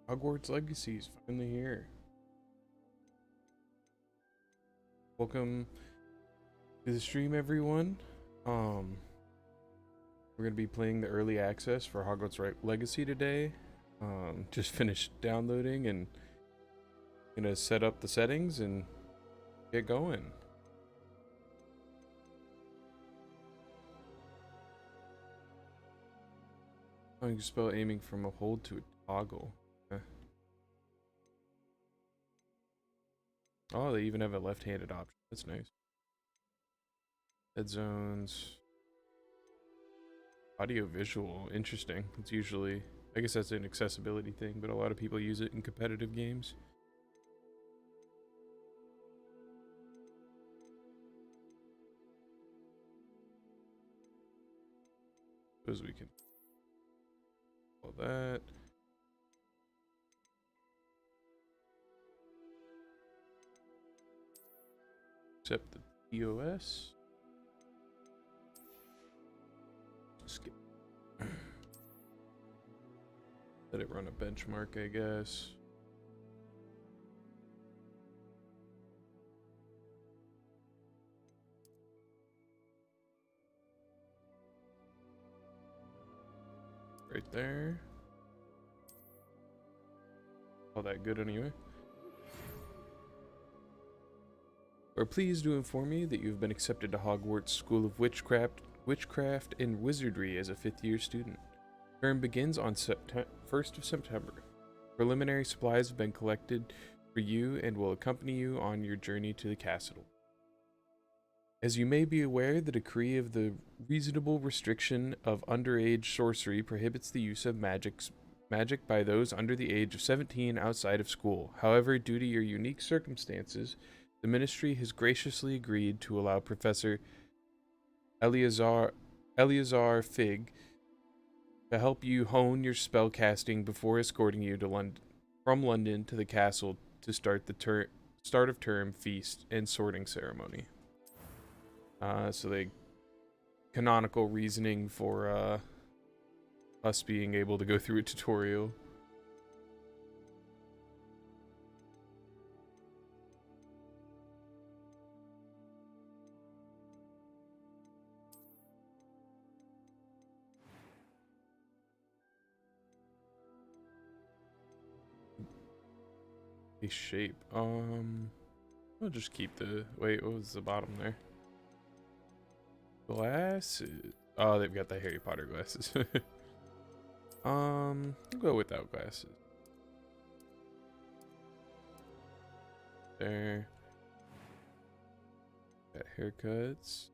Hogwarts Legacy is finally here. Welcome to the stream, everyone. We're gonna be playing the early access for Hogwarts Legacy today. Just finished downloading and gonna set up the settings and get going. Oh, you can spell aiming from a hold to a toggle. Oh, they even have a left-handed option. That's nice. Head zones. Audio visual. Interesting. It's usually, I guess that's an accessibility thing, but a lot of people use it in competitive games. Suppose we can all that. Except the TOS. Skip. Let it run a benchmark, I guess. Right there. All that good anyway. We're pleased to inform you that you've been accepted to Hogwarts School of Witchcraft and Wizardry as a 5th-year student. Term begins on 1st of September. Preliminary supplies have been collected for you and will accompany you on your journey to the castle. As you may be aware, the decree of the reasonable restriction of underage sorcery prohibits the use of magic by those under the age of 17 outside of school. However, due to your unique circumstances, the ministry has graciously agreed to allow Professor Eleazar Fig to help you hone your spell casting before escorting you to from London to the castle to start the start of term feast and sorting ceremony. So they canonical reasoning for us being able to go through a tutorial. A shape. I'll just keep the wait. What was the bottom there? Glasses. Oh, they've got the Harry Potter glasses. I'll go without glasses. There. Got haircuts.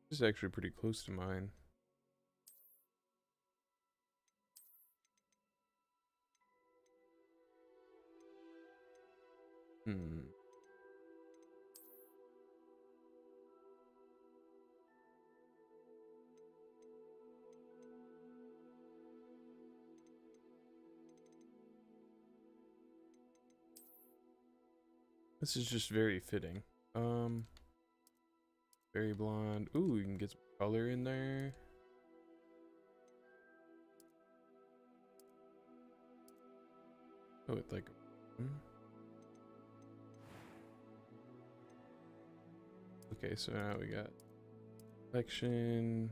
This is actually pretty close to mine. This is just very fitting. Very blonde. Ooh, we can get some color in there. Oh, it's like. Okay, so now we got collection.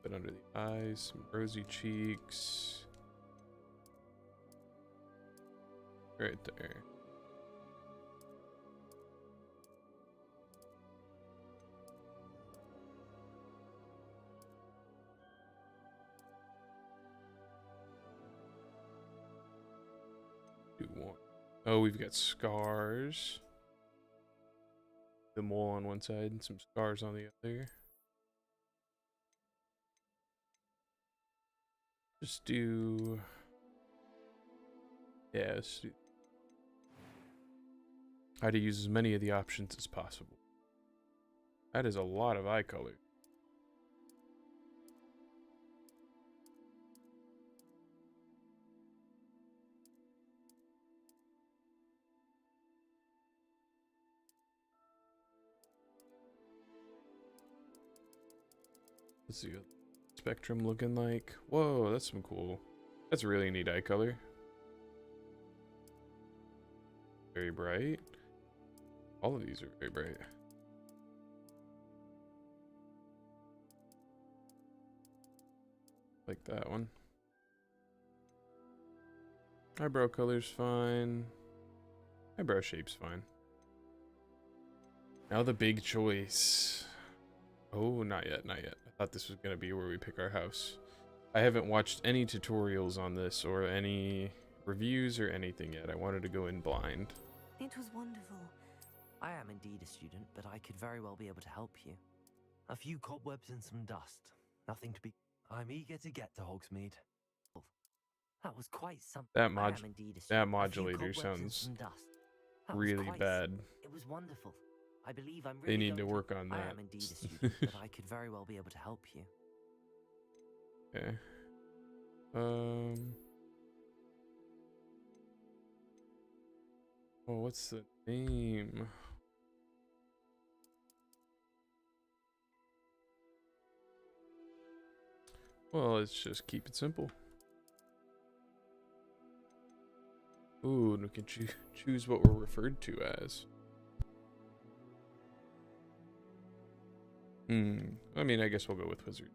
But under the eyes, some rosy cheeks. Right there. Do one. Oh, we've got scars. The mole on one side and some scars on the other. Just do. Yeah, let's do. Try to use as many of the options as possible. That is a lot of eye color. Let's see what spectrum looking like. Whoa, that's some cool. That's a really neat eye color. Very bright. All of these are very bright. Like that one. Eyebrow color's fine. Eyebrow shape's fine. Now the big choice. Oh, not yet, not yet. I thought this was gonna be where we pick our house. I haven't watched any tutorials on this or any reviews or anything yet. I wanted to go in blind. It was wonderful. I am indeed a student, but I could very well be able to help you. A few cobwebs and some dust. Nothing to be... I'm eager to get to Hogsmeade. That was quite something. That modulator sounds really bad. It was wonderful. I believe I'm really They need to work on that. I am indeed a student, but I could very well be able to help you. Okay. Oh, what's the name? Well, let's just keep it simple. Ooh, and we can choose what we're referred to as. I mean, I guess we'll go with wizard.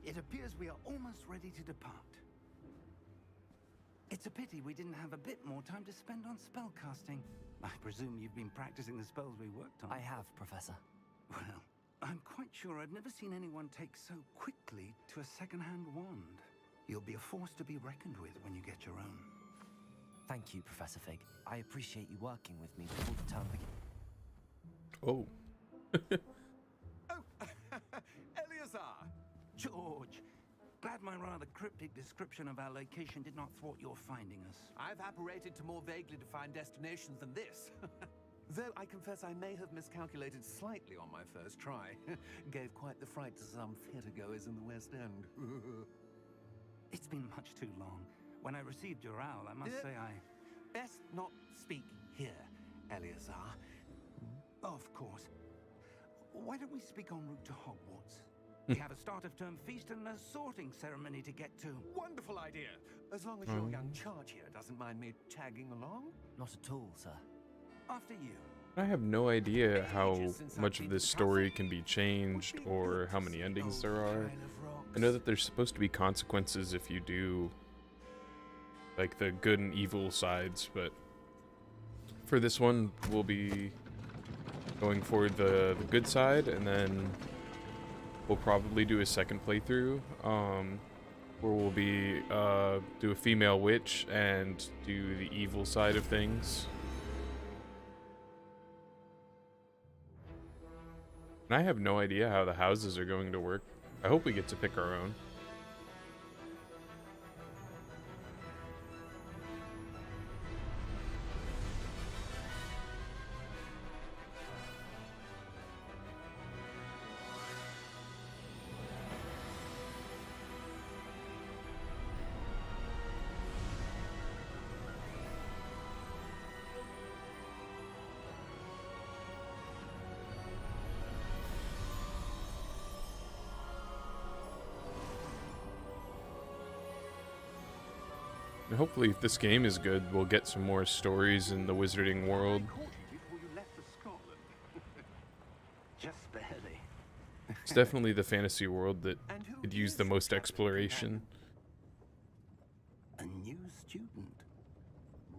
It appears we are almost ready to depart. It's a pity we didn't have a bit more time to spend on spellcasting. I presume you've been practicing the spells we worked on. I have, Professor. Well, I'm quite sure I've never seen anyone take so quickly to a second-hand wand. You'll be a force to be reckoned with when you get your own. Thank you, Professor Fig. I appreciate you working with me before the term begins. Oh. Oh, Eleazar! George! Glad my rather cryptic description of our location did not thwart your finding us. I've apparated to more vaguely defined destinations than this. Though I confess I may have miscalculated slightly on my first try. Gave quite the fright to some theatergoers in the West End. It's been much too long. When I received your owl, I must say I... Best not speak here, Eleazar. Of course. Why don't we speak en route to Hogwarts? We have a start-of-term feast and a sorting ceremony to get to. Wonderful idea. As long as your young charge here doesn't mind me tagging along. Not at all, sir. After you. I have no idea how much of this story can be changed or how many endings there are. I know that there's supposed to be consequences if you do like the good and evil sides, but for this one we'll be going for the good side, and then we'll probably do a second playthrough where we'll be do a female witch and do the evil side of things. And I have no idea how the houses are going to work. I hope we get to pick our own. And hopefully if this game is good, we'll get some more stories in the wizarding world. Before you left for Scotland. Just barely. It's definitely the fantasy world that could use the most exploration. A new student.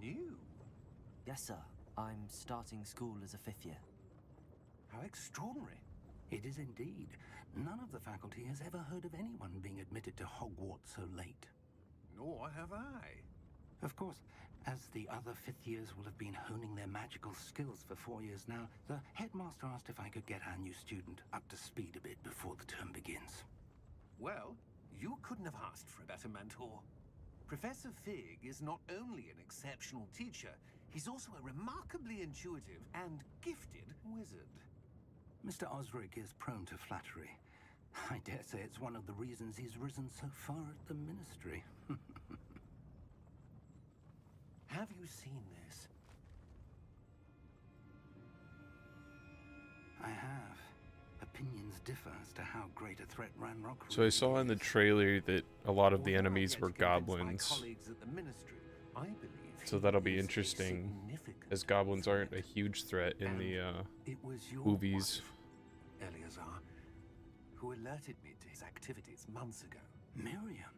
New? Yes, sir. I'm starting school as a 5th year. How extraordinary. It is indeed. None of the faculty has ever heard of anyone being admitted to Hogwarts so late. Nor have I. Of course, as the other 5th years will have been honing their magical skills for 4 years now, the headmaster asked if I could get our new student up to speed a bit before the term begins. Well, you couldn't have asked for a better mentor. Professor Fig is not only an exceptional teacher, he's also a remarkably intuitive and gifted wizard. Mr. Osric is prone to flattery, I dare say it's one of the reasons he's risen so far at the ministry. Have you seen this? I have. Opinions differ as to how great a threat Ranrock So I saw in the trailer that a lot of the Although I've enemies yet were to convince my goblins. colleagues at the ministry, I believe So he that'll be is a interesting, significant as goblins aren't a threat. huge threat in And the it was your movies. wife, Eleazar, who alerted me to his activities months ago. Miriam?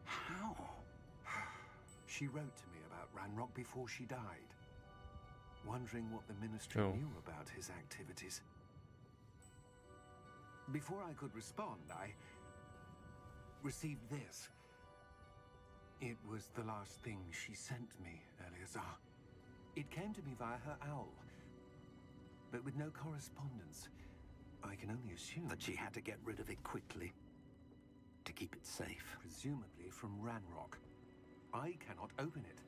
How? She wrote to me about Ranrock before she died, wondering what the ministry Oh. knew about his activities. Before I could respond, I received this. It was the last thing she sent me, Eleazar. It came to me via her owl, but with no correspondence. I can only assume That she had to get rid of it quickly. To keep it safe. presumably from Ranrock. I cannot open it.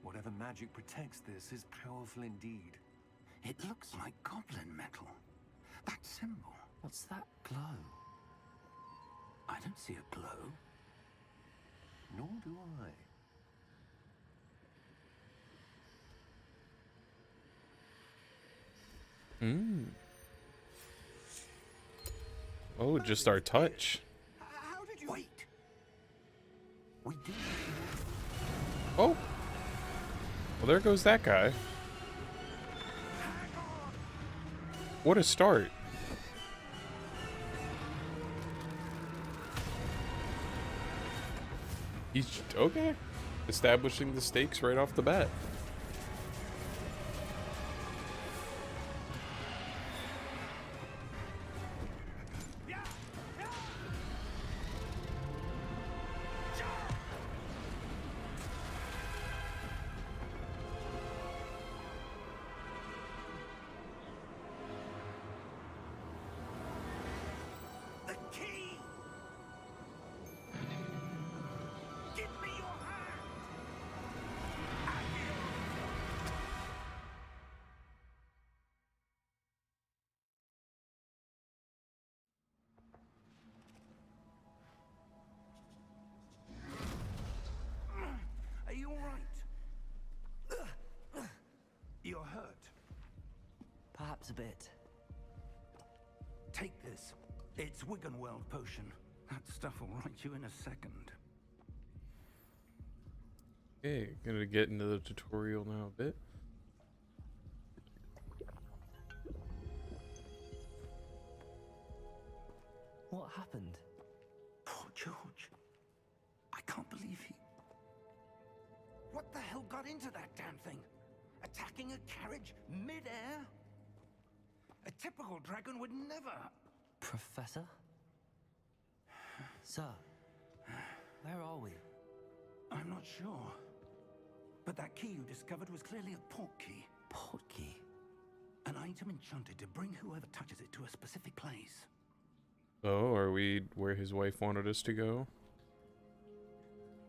Whatever magic protects this is powerful indeed. It looks like goblin metal. That symbol. What's that glow? I don't see a glow. Nor do I. Hmm. Oh, just our touch. How did you... Wait. We do... Oh. Well, there goes that guy. What a start. He's okay. Establishing the stakes right off the bat. The key! Give me your hand! Are you all right? You're hurt. Perhaps a bit. Take this. It's Wiggenweld potion. That stuff will right you in a second. Okay, gonna get into the tutorial now a bit. What happened? Poor George. I can't believe he... What the hell got into that damn thing? Attacking a carriage mid-air? A typical dragon would never... Professor? Sir, where are we? I'm not sure. But that key you discovered was clearly a portkey. Portkey? An item enchanted to bring whoever touches it to a specific place. Oh, are we where his wife wanted us to go?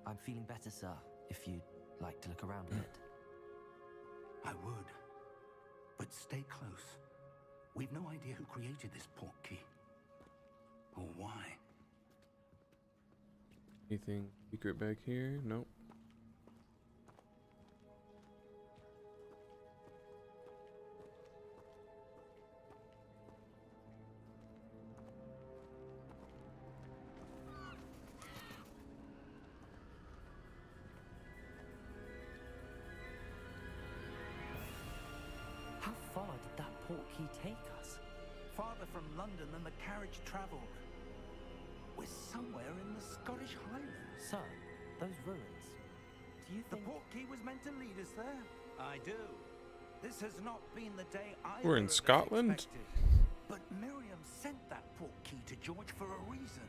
I'm feeling better, sir, if you'd like to look around a bit. I would. But stay close. We've no idea who created this portkey. Or why. Anything secret back here? Nope. How far did that portkey take us? Farther from London than the carriage travelled. We're somewhere in the Scottish Highlands. Sir, those ruins. Do you The think... portkey was meant to lead us there. I do. This has not been the day I. We're in Scotland? But Miriam sent that portkey to George for a reason.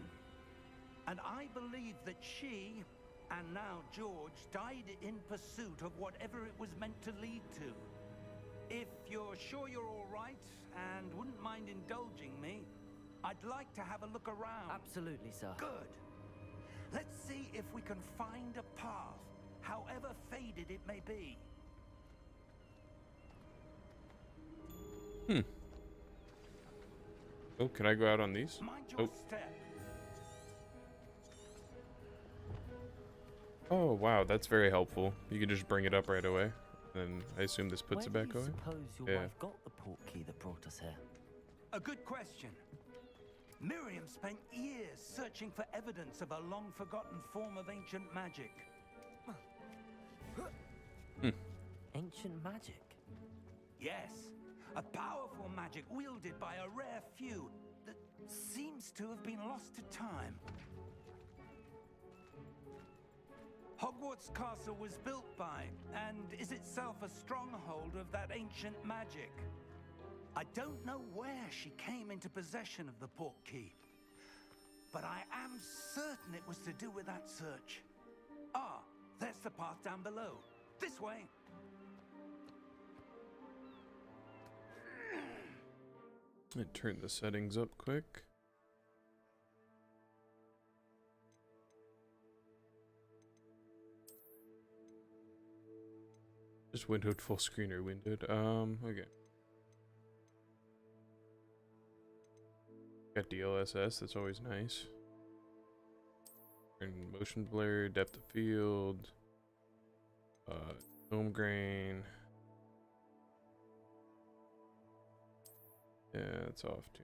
And I believe that she, and now George, died in pursuit of whatever it was meant to lead to. If you're sure you're all right and wouldn't mind indulging me, I'd like to have a look around. Absolutely, sir. Good. Let's see if we can find a path, however faded it may be. Oh, can I go out on these? Mind your step. Oh, wow, that's very helpful. You can just bring it up right away. And I assume this puts it Where back do you away? suppose your Yeah. wife got the port key that brought us here? A good question. Miriam spent years searching for evidence of a long-forgotten form of ancient magic. Ancient magic? Yes, a powerful magic wielded by a rare few that seems to have been lost to time. Hogwarts Castle was built by, and is itself a stronghold of that ancient magic. I don't know where she came into possession of the port key, but I am certain it was to do with that search. Ah, there's the path down below. This way. Let me turn the settings up quick. Just windowed full screen or windowed. Okay. Got DLSS, that's always nice. Turn motion blur, depth of field, home grain. Yeah, it's off too.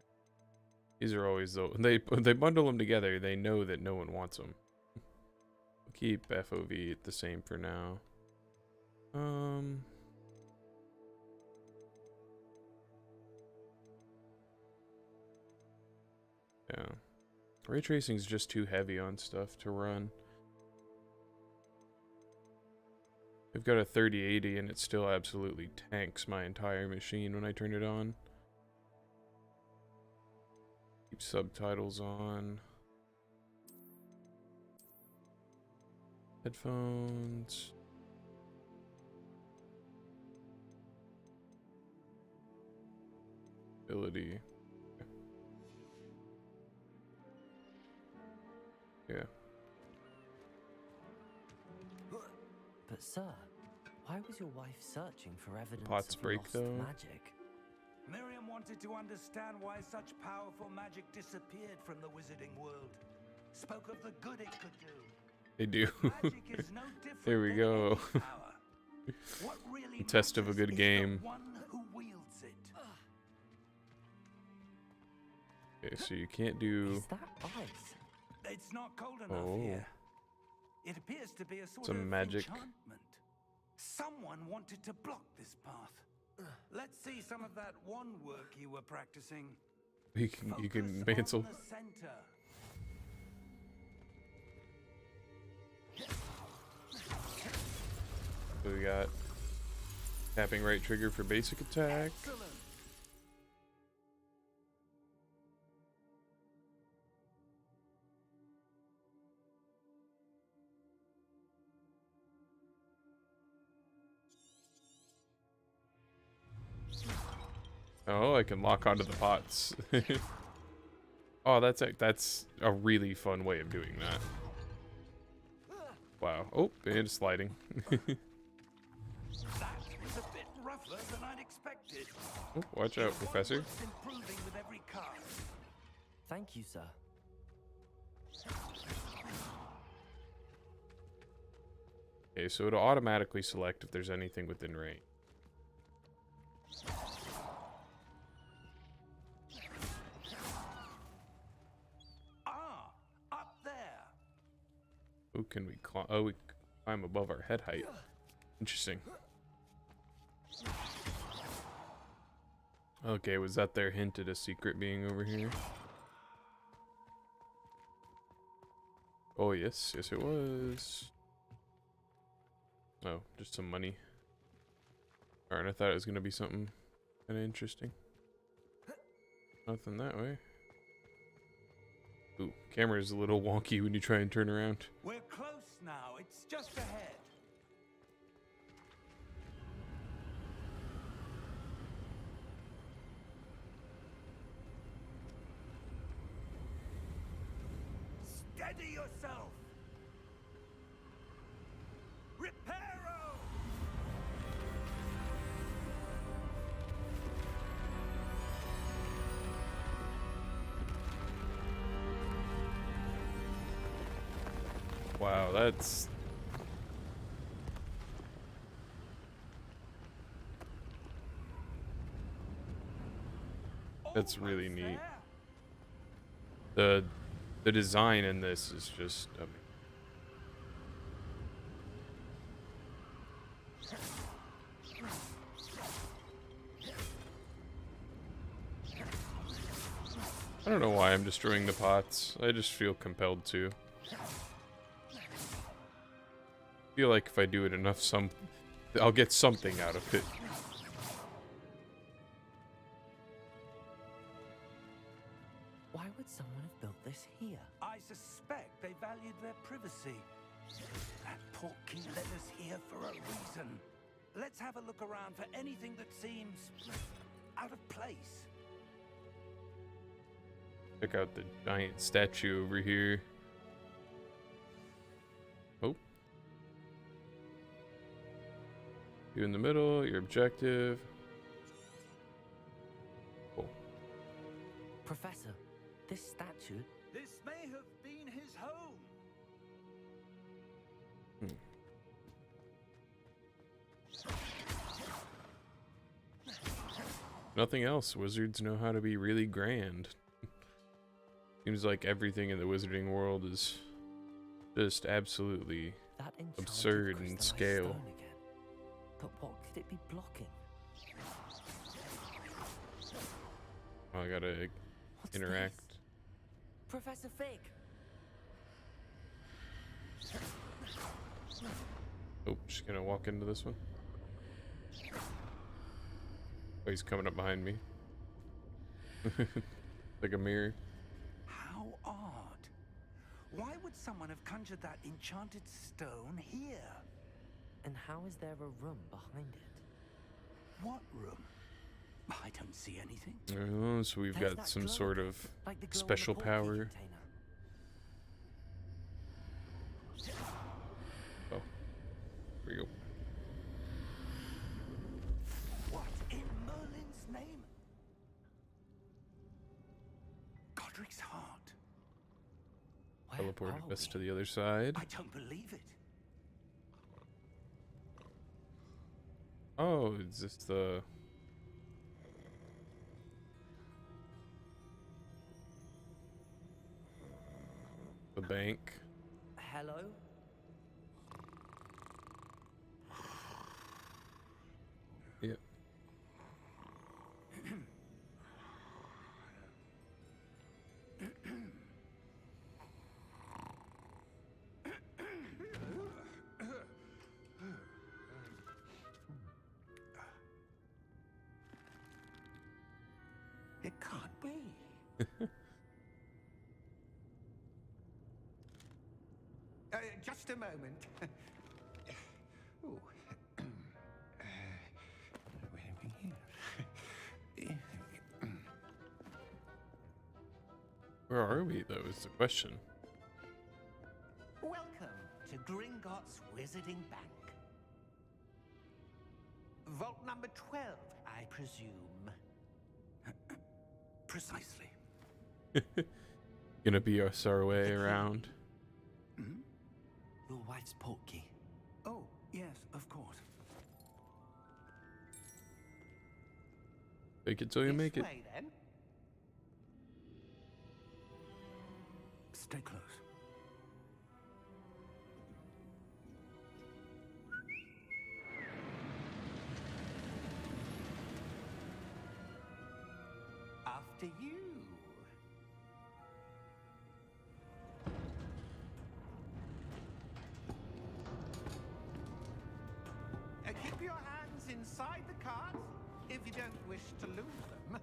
These are always though they bundle them together. They know that no one wants them. We'll keep FOV the same for now. Yeah. Ray tracing is just too heavy on stuff to run. I've got a 3080 and it still absolutely tanks my entire machine when I turn it on. Keep subtitles on. Headphones. Ability. Yeah. But sir, why was your wife searching for evidence pots of break, lost though. magic? Miriam wanted to understand why such powerful magic disappeared from the wizarding world. Spoke of the good it could do. They do. Magic is no different There we than go. any power. What really Test of a matters good is game. the one who wields it. Okay, so you can't do. Is that ice? It's not cold enough Oh. here. It appears to be a sort Some of magic. enchantment. Someone wanted to block this path. Let's see some of that one work you were practicing. You can Focus cancel. on the center. So we got tapping right trigger for basic attack. Excellent. Oh, I can lock onto the pots. Oh, that's a really fun way of doing that. Wow. Oh, and sliding. That was a bit rougher than I'd expected. Oh, watch out, Professor. It's improving with every cast. Thank you, sir. Okay, so it'll automatically select if there's anything within range. Ah, up there. Oh, can we climb? Oh, we climb above our head height. Interesting. Okay, was that their hint at a secret being over here? Oh, yes. Yes, it was. Oh, just some money. Alright, I thought it was going to be something kind of interesting. Nothing that way. Ooh, camera's a little wonky when you try and turn around. We're close now. It's just ahead. Steady yourself. Reparo. Wow, that's really neat. The design in this is just I don't know why I'm destroying the pots. I just feel compelled to. I feel like if I do it enough, I'll get something out of it. Why would someone have built this here? I suspect they valued their privacy. That portkey led us here for a reason. Let's have a look around for anything that seems out of place. Check out the giant statue over here. Oh. You in the middle, your objective. Cool. Professor, this statue... This may have been his home. Nothing else. Wizards know how to be really grand. Seems like everything in the wizarding world is just absolutely that absurd in scale. Stone again. But what could it be blocking? Oh, I gotta What's interact. this? Professor Fig! Oh, she's gonna walk into this one. Oh, he's coming up behind me. Like a mirror. How odd. Why would someone have conjured that enchanted stone here? And how is there a room behind it? What room? I don't see anything. Oh, so we've There's got that some glow sort again, of like the glow in the special portkey power. container. Oh, here we go. What in Merlin's name? Godric's heart. Where Teleported are us we? to the other side. I don't believe it. Oh, is this the... the bank? Hello? Yep. It can't be. Just a moment. Ooh. Where are we here? Where are we, though, is the question. Welcome to Gringotts Wizarding Bank. Vault number 12, I presume. Precisely. Gonna be our way around. Your wife's portkey. Oh, yes, of course. Fake it till you make it. This way, then. Stay close. After you. Keep your hands inside the cart if you don't wish to lose them.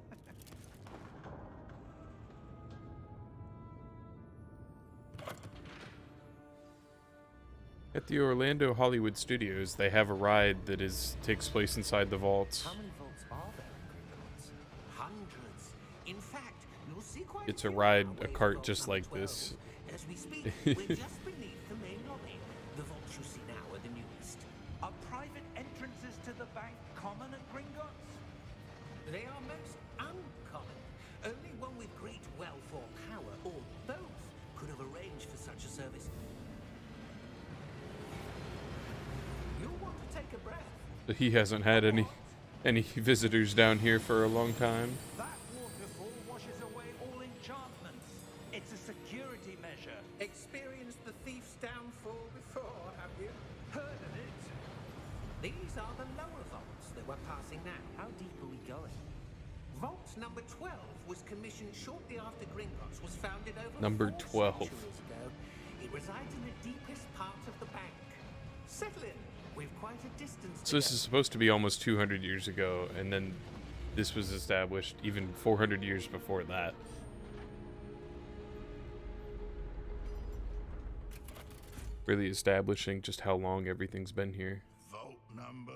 At the Orlando Hollywood Studios, they have a ride that takes place inside the vaults. How many vaults are there in Gringotts? Hundreds. In fact, you'll see quite It's a few ride, on our a way to cart vault just number like 12. this. As we speak, we're just beneath the main lobby. The vaults you see now are the newest. Are private entrances to the bank common at Gringotts? They are most uncommon. Only one with great wealth or power, or both, could have arranged for such a service. But the vaults you see here are the newest. Are private entrances to the bank common at Gringotts? They are most uncommon. Only one with great wealth or power, or both, could have arranged for such a service. They are most uncommon. Only one with great wealth or power, or both, could have arranged for such a service. He hasn't had any visitors down here for a long time. That waterfall washes away all enchantments. It's a security measure. Experienced the thief's downfall before, have you? Heard of it? These are the lower vaults that we're passing now. How deep are we going? Vault number 12 was commissioned shortly after Gringotts was founded over Number 4 12. centuries ago. It resides in the deepest part of the bank. Settle in. We've quite a distance to So this go. is supposed to be almost 200 years ago, and then this was established even 400 years before that. Really establishing just how long everything's been here. Vault number.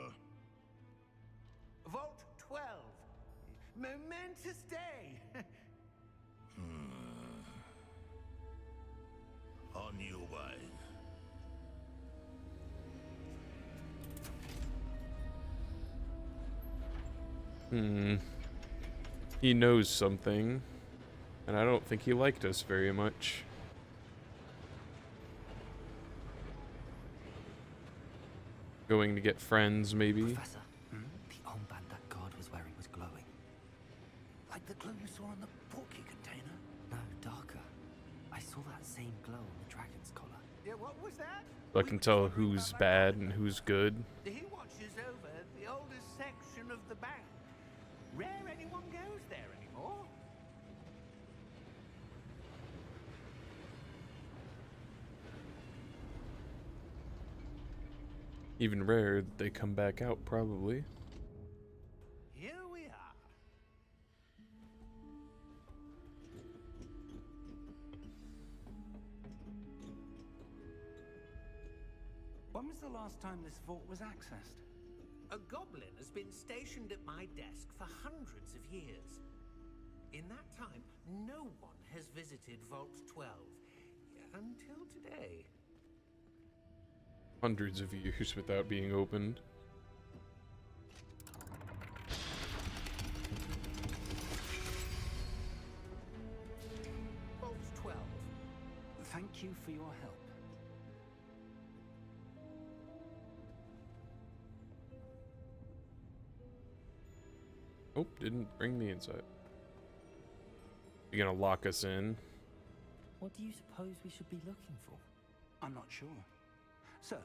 Vault 12. Momentous day. On your way. He knows something, and I don't think he liked us very much. Going to get friends, maybe? Professor, the armband that guard was wearing was glowing. Like the glue you saw on the portkey container? No, darker. I saw that same glow on the dragon's collar. Yeah, what was that? I can tell who's bad and who's good. He watches over the oldest section of the bank. Rare anyone goes there anymore. Even rare, they come back out, probably. Here we are. When was the last time this vault was accessed? A goblin has been stationed at my desk for hundreds of years. In that time, no one has visited Vault 12 until today. Hundreds of years without being opened. Vault 12. Thank you for your help. Oh, didn't bring me inside. You gonna lock us in? What do you suppose we should be looking for? I'm not sure. Sir,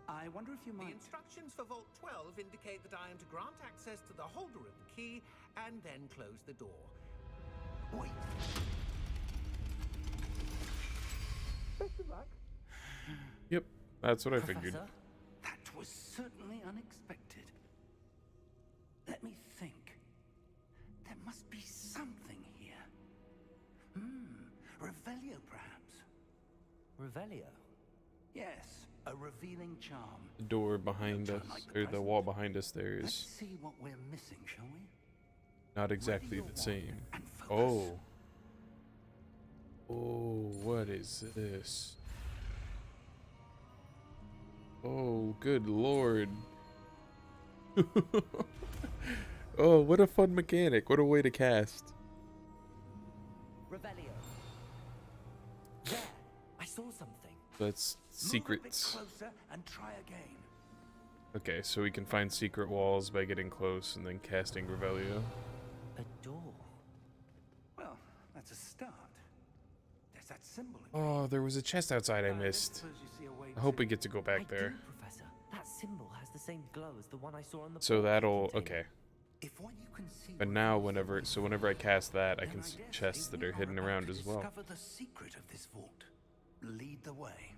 I wonder if you The might... instructions for Vault 12 indicate that I am to grant access to the holder of the key and then close the door. Wait. Best of luck. Yep, that's what I figured. Professor? That was certainly unexpected. Let me think. There must be something here. Revelio, perhaps. Revelio? Yes, a revealing charm. The door behind us, or the wall behind us there Let's is see what we're missing, shall we? not exactly the same. And focus. Oh. Oh, what is this? Oh, good lord. Oh, what a fun mechanic. What a way to cast. Revelio. There! I saw something. That's Move secrets. a bit closer and try again. Okay, so we can find secret walls by getting close and then casting Revelio. A door. Well, that's a start. There's that symbol again. Oh, there was a chest outside I Let's missed. suppose you see a way I hope to- we get to go I back there. do, Professor. That symbol has the same glow as the one I saw on the So portkey that'll... container. Okay. If what you can see But now whenever I cast that, I then can see dare chests say that we are hidden about around to as well. Discover the secret of this vault. Lead the way.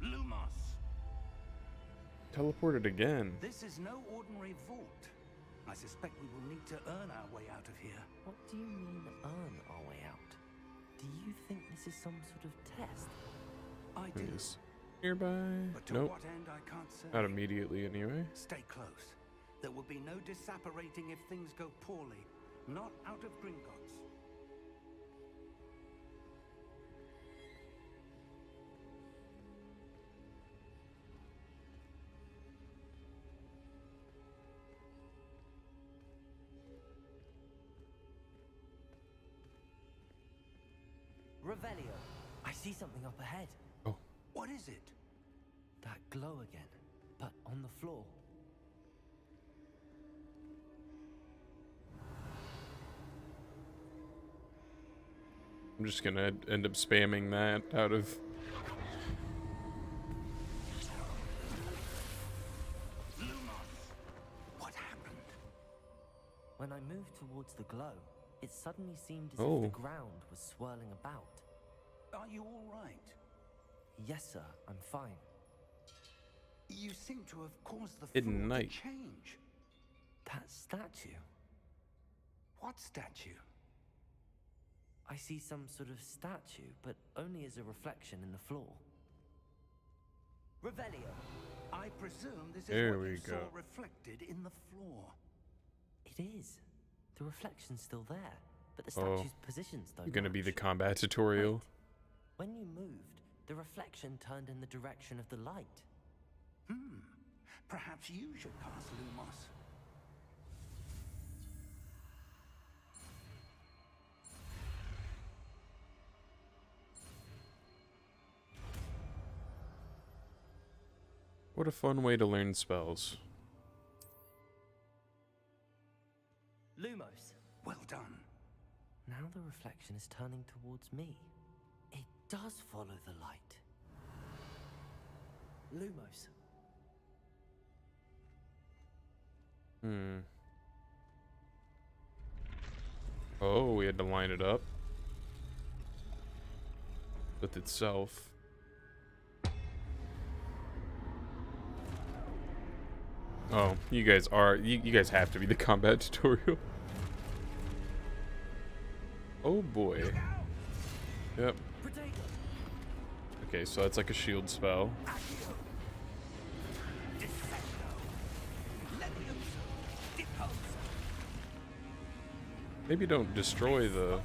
Lumos. Teleported again. This is no ordinary vault. I suspect we will need to earn our way out of here. What do you mean, earn our way out? Do you think this is some sort of test? I do. Is nearby? But to Nope. what end I can't say. Not immediately anyway. Stay close. There will be no disapparating if things go poorly. Not out of Gringotts. Revelio. I see something up ahead. Oh, What is it? That glow again, but on the floor. I'm just gonna end up spamming that out of. What happened? When I moved towards the glow, it suddenly seemed as Oh. if the ground was swirling about. Are you all right? Yes, sir, I'm fine. You seem to have caused the Hidden floor Knight. to change. That statue. What statue? I see some sort of statue, but only as a reflection in the floor. Revelio. I presume this is There what we you go. saw reflected in the floor. It is. The reflection's still there, but the Oh. statue's positions don't Gonna be the match. combat tutorial. Wait. When you moved, the reflection turned in the direction of the light. Perhaps you should cast Lumos. What a fun way to learn spells. Lumos. Well done. Now the reflection is turning towards me. It does follow the light. Lumos. Oh, we had to line it up with itself. Oh, you guys are you guys have to be the combat tutorial. Oh boy. Yep. Okay, so that's like a shield spell. Maybe don't destroy the.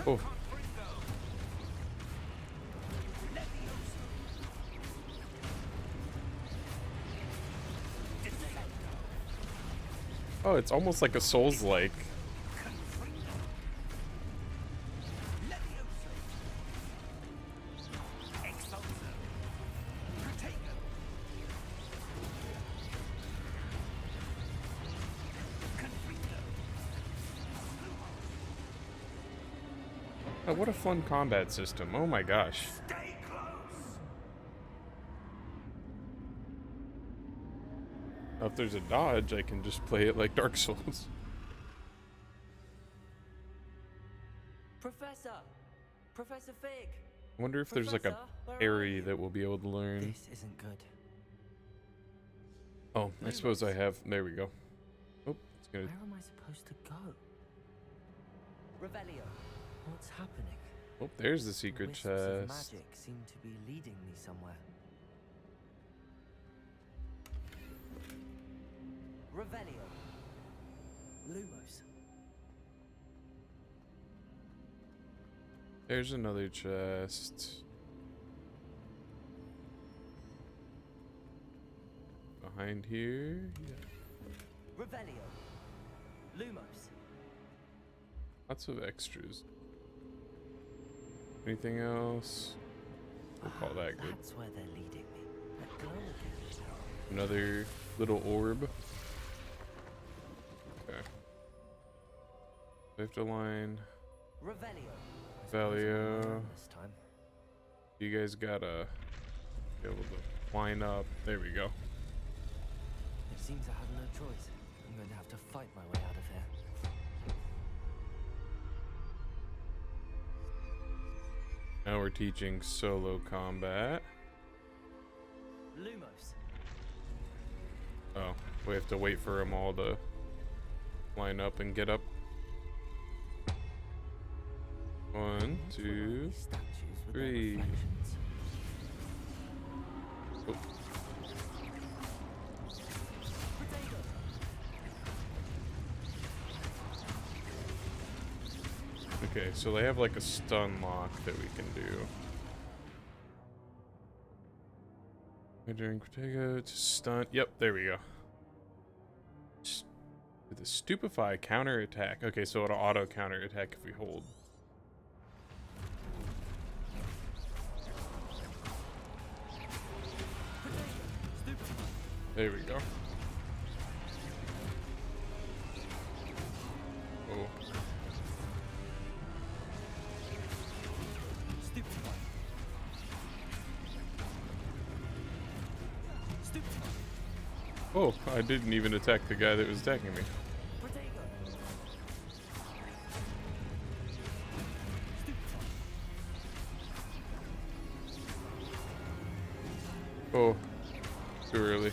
Oh. Oh, it's almost like a Souls-like. Oh, what a fun combat system. Oh my gosh. Stay close. Now, if there's a dodge, I can just play it like Dark Souls. Professor! Professor Fig! I wonder if there's like a Professor, where are parry you? that we'll be able to learn. This isn't good. Oh, I suppose I have. There we go. Oh, it's gonna. Where am I supposed to go? Revelio. What's happening? Oh, there's the secret Wisps of chest. magic seem to be leading me somewhere. Revelio. Lumos. There's another chest. Behind here. Yeah. Revelio. Lumos. Lots of extras. Anything else? We'll call that good. That's where they're leading me. That glow again. Another little orb. Okay. Lift a line. Revelio. Valio. This time. You guys gotta be able to line up. There we go. It seems I have no choice. I'm going to have to fight my way out of here. Now we're teaching solo combat. Lumos. Oh, we have to wait for them all to line up and get up. 1, What's with all 2. these statues with their 3. reflections? Oh, Potato. okay, so they have like a stun lock that we can do. During Protego to stun. Yep, there we go. With a stupefy counter attack. Okay, so it'll auto counter attack if we hold. There we go. Oh. Oh, I didn't even attack the guy that was attacking me. Oh, too early.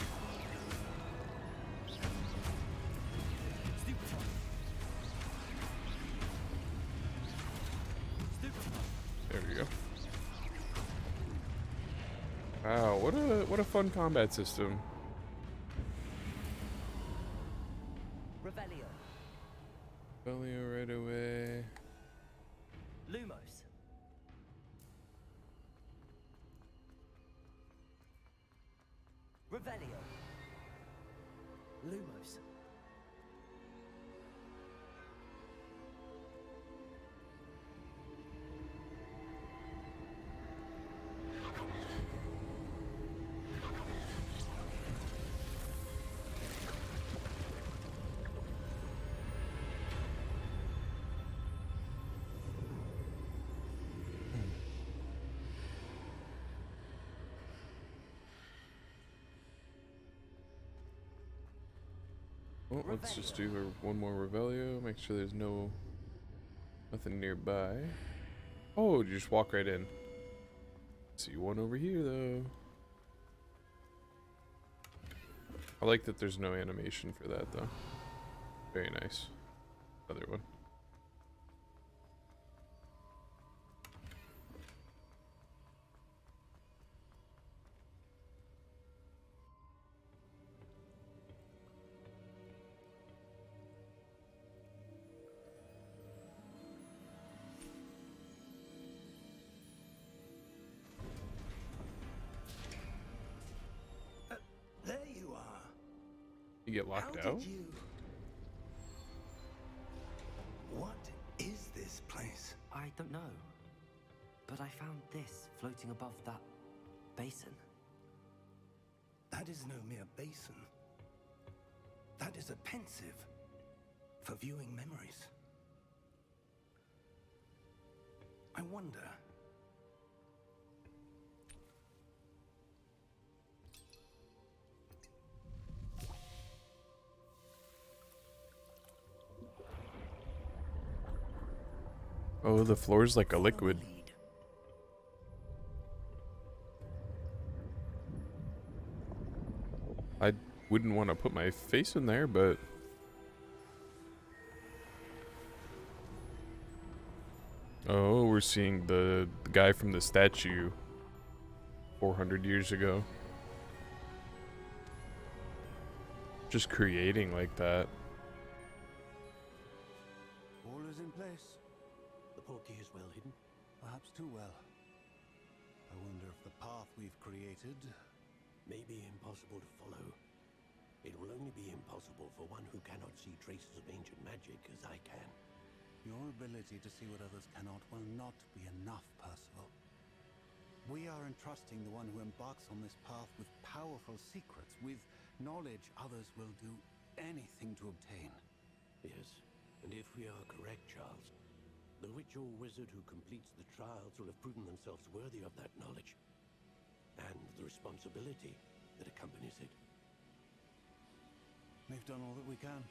There we go. Wow, what a fun combat system. Revelio. Revelio right away. Lumos. Revelio. Lumos. Well, let's just do one more Revelio. Make sure there's nothing nearby. Oh, you just walk right in. See one over here though. I like that there's no animation for that though. Very nice. Other one. There you are. You get locked How out? did you... What is this place? I don't know. But I found this floating above that basin. That is no mere basin. That is a pensive for viewing memories. I wonder... Oh, the floor's like a liquid. I wouldn't want to put my face in there, but... Oh, we're seeing the guy from the statue 400 years ago. Just creating like that. All is in place. The portkey is well hidden. Perhaps too well. I wonder if the path we've created... May be impossible to follow. It will only be impossible for one who cannot see traces of ancient magic as I can. Your ability to see what others cannot will not be enough, Percival. We are entrusting the one who embarks on this path with powerful secrets, with knowledge others will do anything to obtain. Yes, and if we are correct, Charles, the witch or wizard who completes the trials will have proven themselves worthy of that knowledge, and the responsibility that accompanies it. We've done all that we can.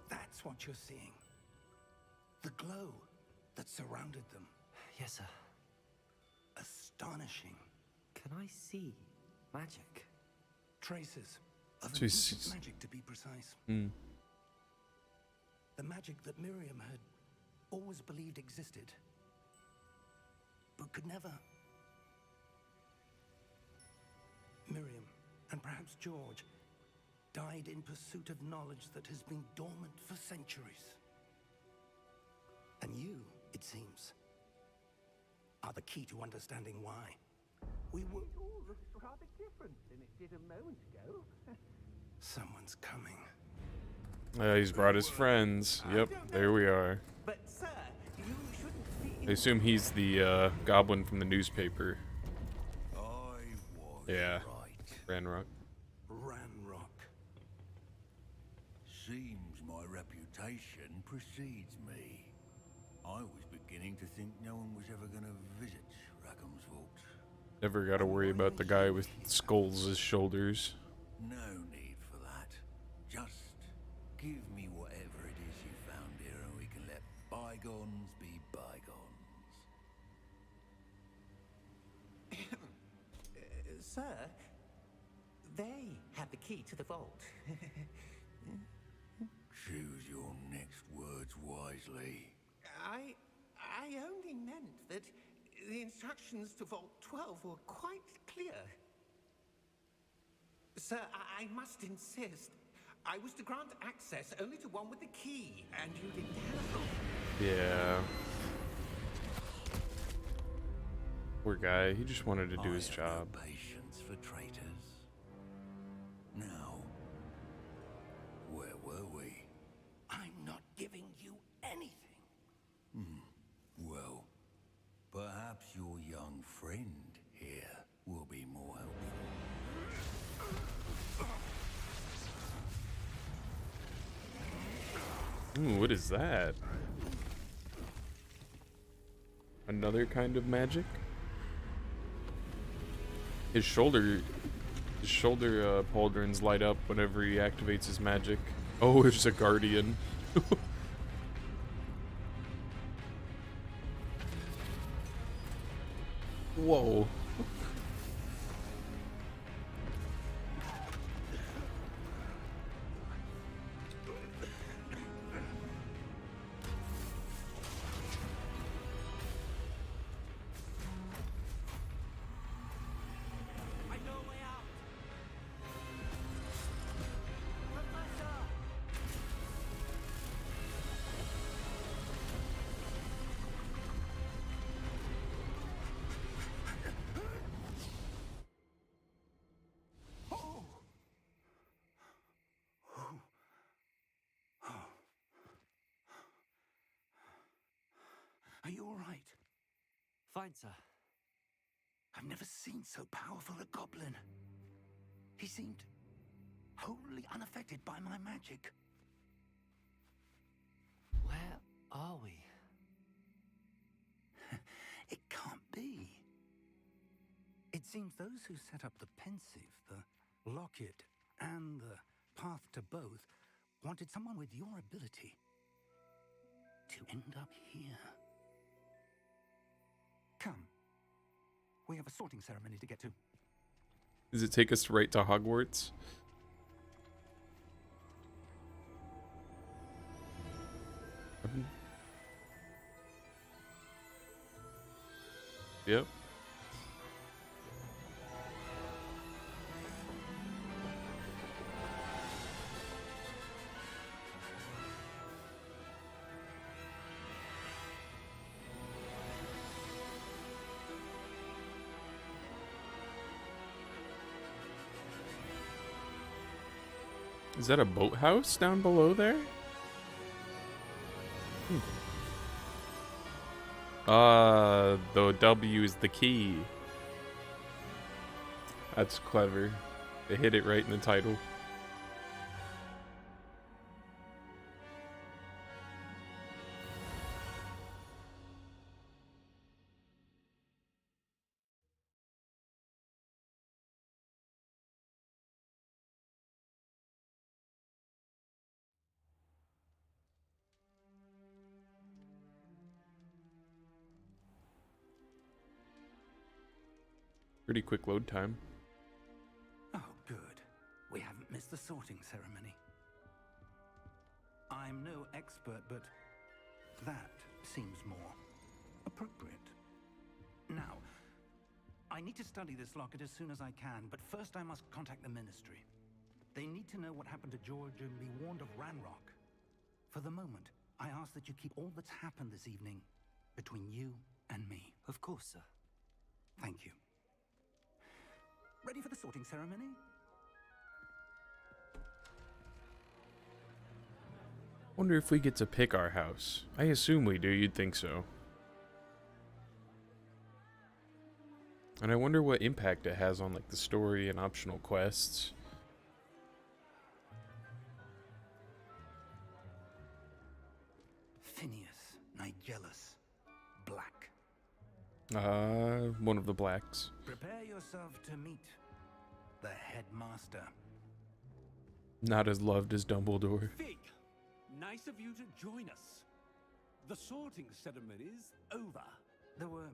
That's what you're seeing. The glow that surrounded them. Yes, sir. Astonishing. Can I see magic? Traces of So he's- ancient magic, to be precise. Hmm. The magic that Miriam had always believed existed, but could never. Miriam, and perhaps George, died in pursuit of knowledge that has been dormant for centuries. And you, it seems, are the key to understanding why. We were... It all looks rather different than it did a moment ago. Someone's coming. He's brought his friends. Yep, there we are. But, sir, you shouldn't be... I assume he's the goblin from the newspaper. I was Yeah, right. Ranrock. Ranrock. Seems my reputation precedes me. I was beginning to think no one was ever going to visit Rackham's vault. Never got to worry about the guy with skulls as shoulders. No need for that. Just give me whatever it is you found here and we can let bygones be bygones. Sir, they have the key to the vault. Choose your next words wisely. I only meant that the instructions to Vault 12 were quite clear. Sir, I must insist. I was to grant access only to one with the key, and you didn't have them. Yeah. Poor guy. He just wanted to do his I have job. no patience for traitors. Now, where were we? I'm not giving you anything. Well, perhaps your young friend here will be more helpful. Ooh, what is that? Another kind of magic? His shoulder pauldrons light up whenever he activates his magic. Oh, there's a guardian. Whoa. I know a way out. Professor! Are you all right? Fine, sir. I've never seen so powerful a goblin. He seemed wholly unaffected by my magic. Where are we? It can't be. It seems those who set up the pensive, the locket, and the path to both wanted someone with your ability to end up here. Come. We have a sorting ceremony to get to. Does it take us right to Hogwarts? Yep. Is that a boathouse down below there? The W is the key. That's clever. They hit it right in the title. Pretty quick load time. Oh, good. We haven't missed the sorting ceremony. I'm no expert, but that seems more appropriate. Now, I need to study this locket as soon as I can, but first I must contact the Ministry. They need to know what happened to George and be warned of Ranrock. For the moment, I ask that you keep all that's happened this evening between you and me. Of course, sir. Thank you. Ready for the sorting ceremony? Wonder if we get to pick our house. I assume we do, you'd think so. And I wonder what impact it has on like the story and optional quests. Phineas, Nigellus, Black. One of the blacks. Prepare yourself to meet the headmaster. Not as loved as Dumbledore. Fig, nice of you to join us. The sorting ceremony's over. There were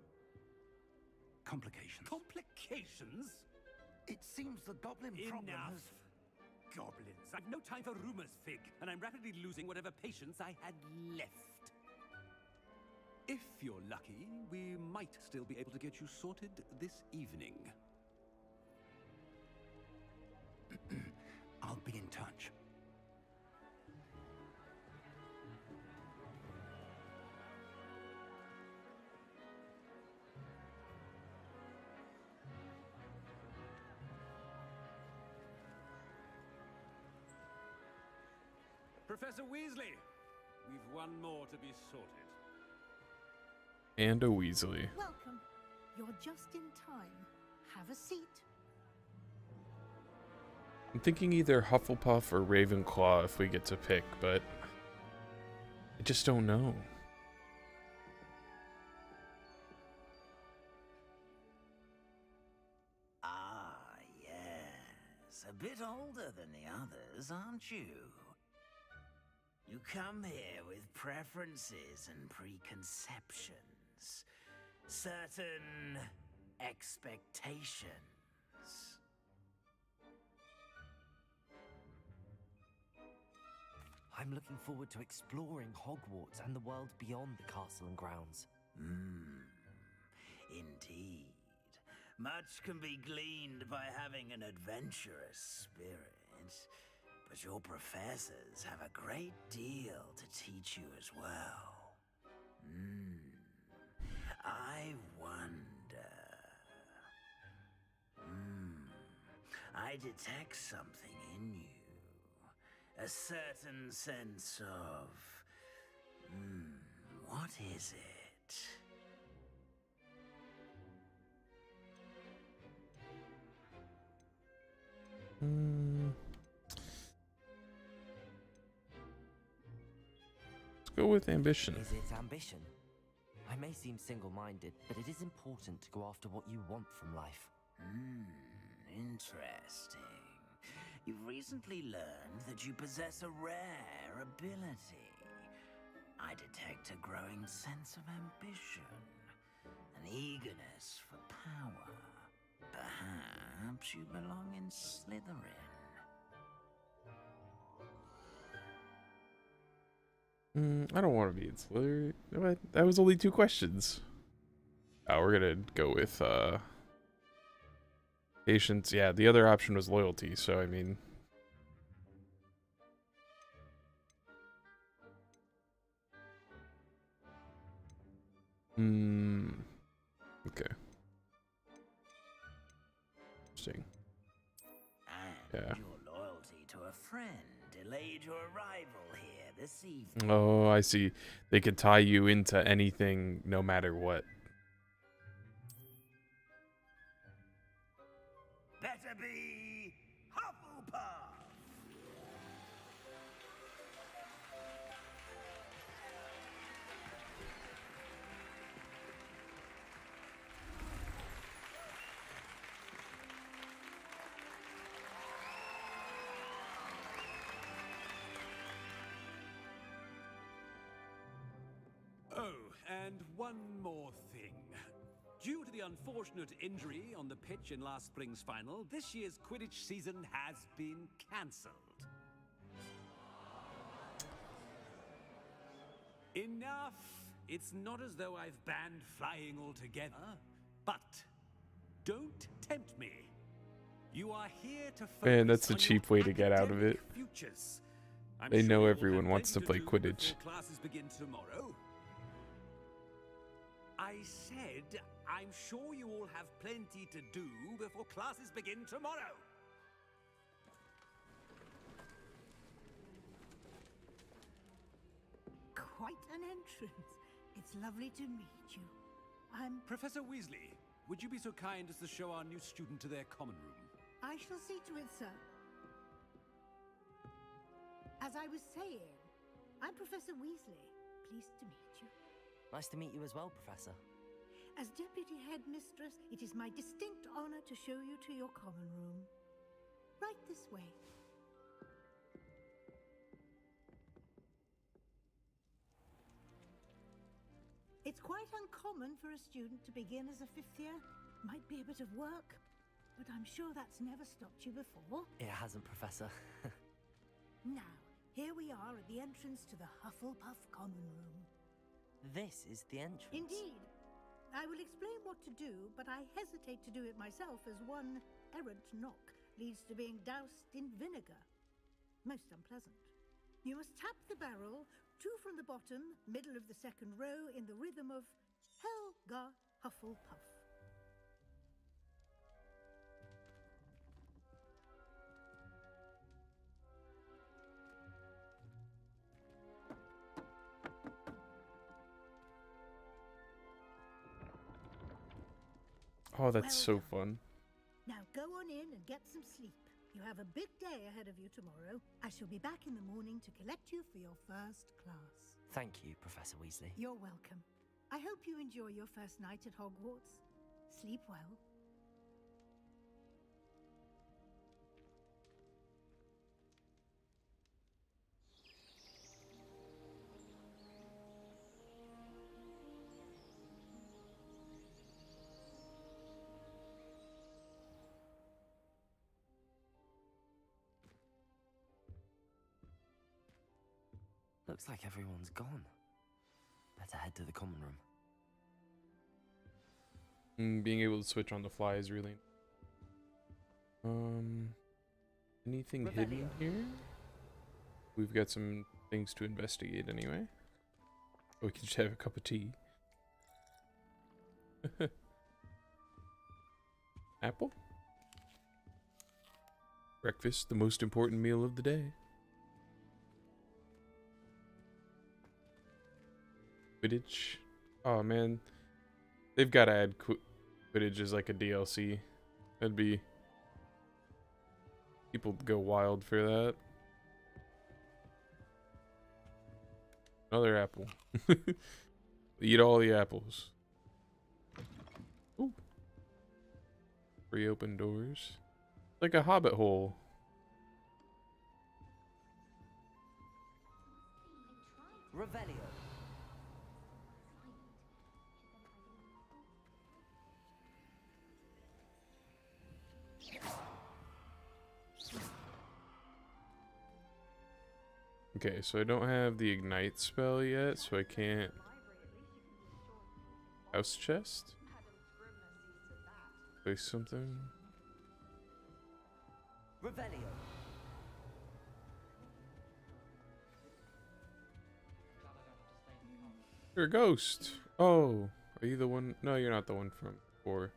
complications. Complications? It seems the goblin problem Enough. has... Goblins. I've no time for rumors, Fig, and I'm rapidly losing whatever patience I had left. If you're lucky, we might still be able to get you sorted this evening. I'll be in touch. Professor Weasley, we've one more to be sorted. And a Weasley. Welcome. You're just in time. Have a seat. I'm thinking either Hufflepuff or Ravenclaw if we get to pick, but I just don't know. Ah, yes. A bit older than the others, aren't you? You come here with preferences and preconceptions. Certain expectations. I'm looking forward to exploring Hogwarts and the world beyond the castle and grounds. Indeed. Much can be gleaned by having an adventurous spirit. But your professors have a great deal to teach you as well. I wonder... I detect something in you. A certain sense of... what is it? Let's go with ambition. Is it ambition? I may seem single-minded, but it is important to go after what you want from life. Interesting. You've recently learned that you possess a rare ability. I detect a growing sense of ambition, an eagerness for power. Perhaps you belong in Slytherin. I don't want to be in Slytherin. What? That was only 2 questions. Oh, we're gonna go with patience. Yeah, the other option was loyalty, so I mean... Okay. Interesting. And Yeah. your loyalty to a friend delayed your arrival here this evening. Oh, I see. They could tie you into anything no matter what. Better be Hufflepuff! Oh, and one more thing. Due to the unfortunate injury on the pitch in last spring's final, this year's Quidditch season has been cancelled. Enough! It's not as though I've banned flying altogether, but don't tempt me. You are here to focus Man, that's a on cheap your way to get out of academic it. Futures. I'm They sure know you all everyone have wants to plenty play do Quidditch. before classes begin tomorrow. I said, I'm sure you all have plenty to do before classes begin tomorrow. Quite an entrance. It's lovely to meet you. Professor Weasley, would you be so kind as to show our new student to their common room? I shall see to it, sir. As I was saying, I'm Professor Weasley. Pleased to meet you. Nice to meet you as well, Professor. As Deputy Headmistress, it is my distinct honor to show you to your common room. Right this way. It's quite uncommon for a student to begin as a fifth year. Might be a bit of work, but I'm sure that's never stopped you before. It hasn't, Professor. Now, here we are at the entrance to the Hufflepuff Common Room. This is the entrance. Indeed. I will explain what to do, but I hesitate to do it myself as one errant knock leads to being doused in vinegar. Most unpleasant. You must tap the barrel, 2 from the bottom, middle of the second row, in the rhythm of Helga Hufflepuff. Oh, that's so fun. Now go on in and get some sleep. You have a big day ahead of you tomorrow. I shall be back in the morning to collect you for your first class. Thank you, Professor Weasley. You're welcome. I hope you enjoy your first night at Hogwarts. Sleep well. Looks like everyone's gone. Better head to the common room. Being able to switch on the fly is really... Anything hidden here? We've got some things to investigate anyway. We can just have a cup of tea. Apple? Breakfast, the most important meal of the day. Quidditch. Oh man, they've got to add Quidditch as like a DLC. That'd be... people go wild for that. Another apple. Eat all the apples. Ooh. Reopen doors. Like a hobbit hole. Revelio. Okay, so I don't have the ignite spell yet, so I can't... House chest? Place something? Revelio. You're a ghost! Oh, are you the one? No, you're not the one from before.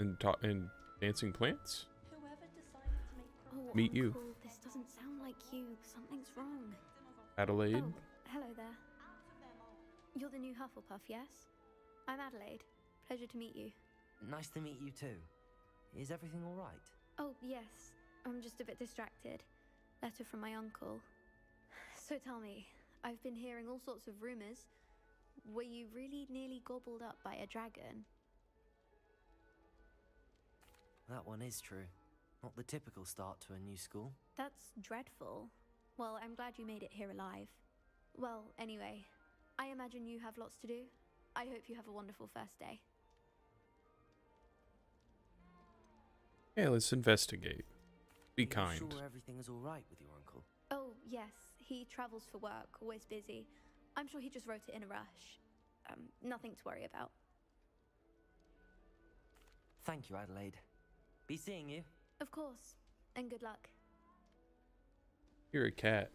In Dancing Plants? Oh, Meet you. Uncle, this doesn't sound like you. Something's wrong. Adelaide? Oh, hello there. You're the new Hufflepuff, yes? I'm Adelaide. Pleasure to meet you. Nice to meet you too. Is everything all right? Oh, yes. I'm just a bit distracted. Letter from my uncle. So tell me, I've been hearing all sorts of rumors. Were you really nearly gobbled up by a dragon? That one is true. Not the typical start to a new school. That's dreadful. Well, I'm glad you made it here alive. Well, anyway, I imagine you have lots to do. I hope you have a wonderful first day. Yeah, let's investigate. Be Are you kind. sure everything is all right with your uncle? Oh, yes. He travels for work, always busy. I'm sure he just wrote it in a rush. Nothing to worry about. Thank you, Adelaide. Be seeing you. Of course. And good luck. You're a cat.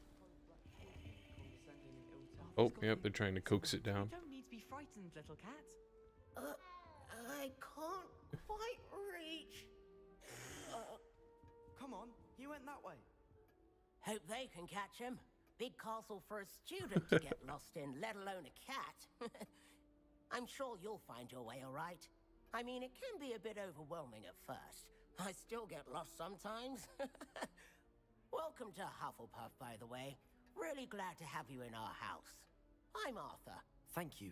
Oh, yep, they're trying to coax it down. You don't need to be frightened, little cat. I can't quite reach. Come on, he went that way. Hope they can catch him. Big castle for a student to get lost in, let alone a cat. I'm sure you'll find your way all right. I mean, it can be a bit overwhelming at first. I still get lost sometimes. Welcome to Hufflepuff, by the way. Really glad to have you in our house. I'm Arthur. Thank you.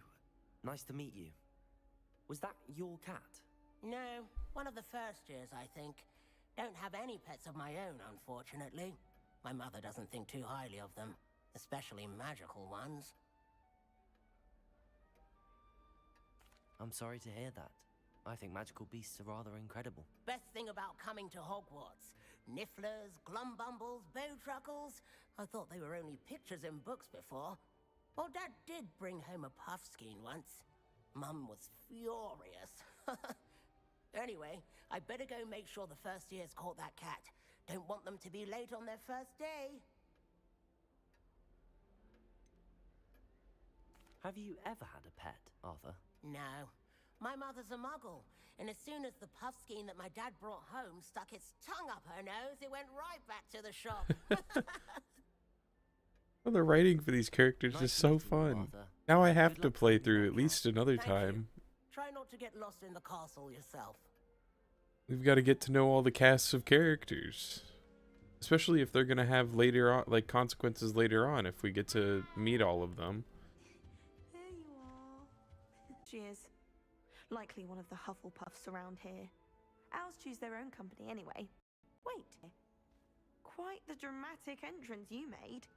Nice to meet you. Was that your cat? No, one of the first years, I think. Don't have any pets of my own, unfortunately. My mother doesn't think too highly of them, especially magical ones. I'm sorry to hear that. I think magical beasts are rather incredible. Best thing about coming to Hogwarts. Nifflers, glumbumbles, bowtruckles. I thought they were only pictures in books before. Well, Dad did bring home a puffskein once. Mum was furious. Anyway, I better go make sure the first years caught that cat. Don't want them to be late on their first day. Have you ever had a pet, Arthur? No. My mother's a muggle, and as soon as the puffskein that my dad brought home stuck its tongue up her nose, it went right back to the shop. Well, the writing for these characters is so fun. Now I have to play through at least another time. Try not to get lost in the castle yourself. We've got to get to know all the casts of characters. Especially if they're going to have later on, like, consequences later on if we get to meet all of them. There you are. She is. Likely one of the Hufflepuffs around here. Owls choose their own company anyway. Wait. Quite the dramatic entrance you made.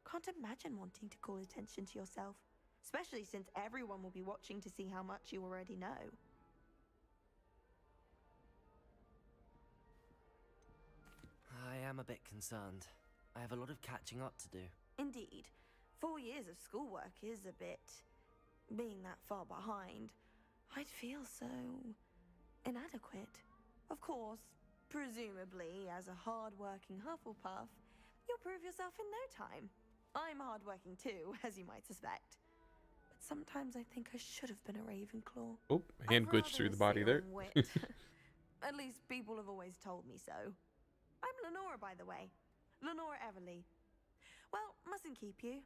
Can't imagine wanting to call attention to yourself. Especially since everyone will be watching to see how much you already know. I am a bit concerned. I have a lot of catching up to do. Indeed. 4 years of schoolwork is a bit... being that far behind. I'd feel so... inadequate. Of course, presumably, as a hard-working Hufflepuff, you'll prove yourself in no time. I'm hard-working too, as you might suspect. But sometimes I think I should have been a Ravenclaw. Oh, hand glitched through the body there. At least people have always told me so. I'm Lenora, by the way. Lenora Everly. Well, mustn't keep you.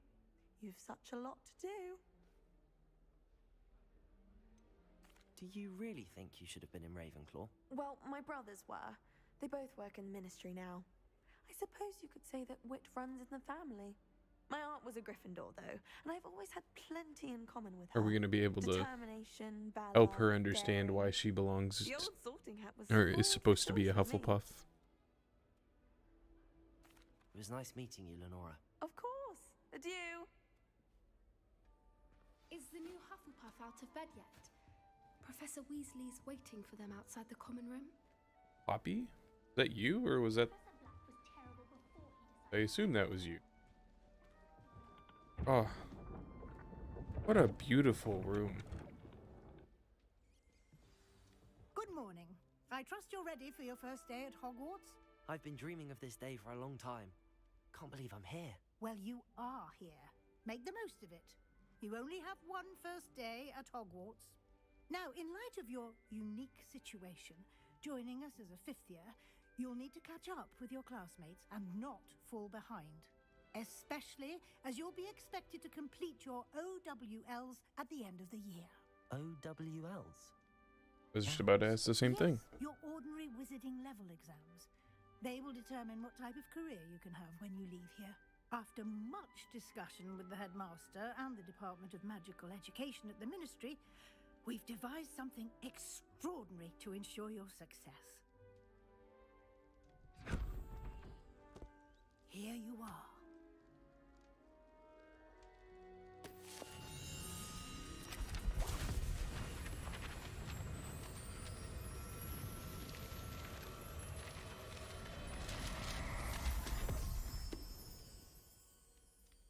You've such a lot to do. Do you really think you should have been in Ravenclaw? Well, my brothers were. They both work in the ministry now. I suppose you could say that wit runs in the family. My aunt was a Gryffindor, though, and I've always had plenty in common with her. Are we going to be able to valor, help her understand why she belongs The old sorting hat was or is supposed to be a Hufflepuff? It was nice meeting you, Lenora. Of course. Adieu. Is the new Hufflepuff out of bed yet? Professor Weasley's waiting for them outside the common room. Poppy? Is that you, or was that... I assume that was you. Oh. What a beautiful room. Good morning. I trust you're ready for your first day at Hogwarts? I've been dreaming of this day for a long time. Can't believe I'm here. Well, you are here. Make the most of it. You only have one first day at Hogwarts. Now, in light of your unique situation, joining us as a fifth year, you'll need to catch up with your classmates and not fall behind. Especially as you'll be expected to complete your OWLs at the end of the year. OWLs? I was just about to ask the same thing. Your ordinary wizarding level exams. They will determine what type of career you can have when you leave here. After much discussion with the headmaster and the Department of Magical Education at the Ministry, we've devised something extraordinary to ensure your success. Here you are.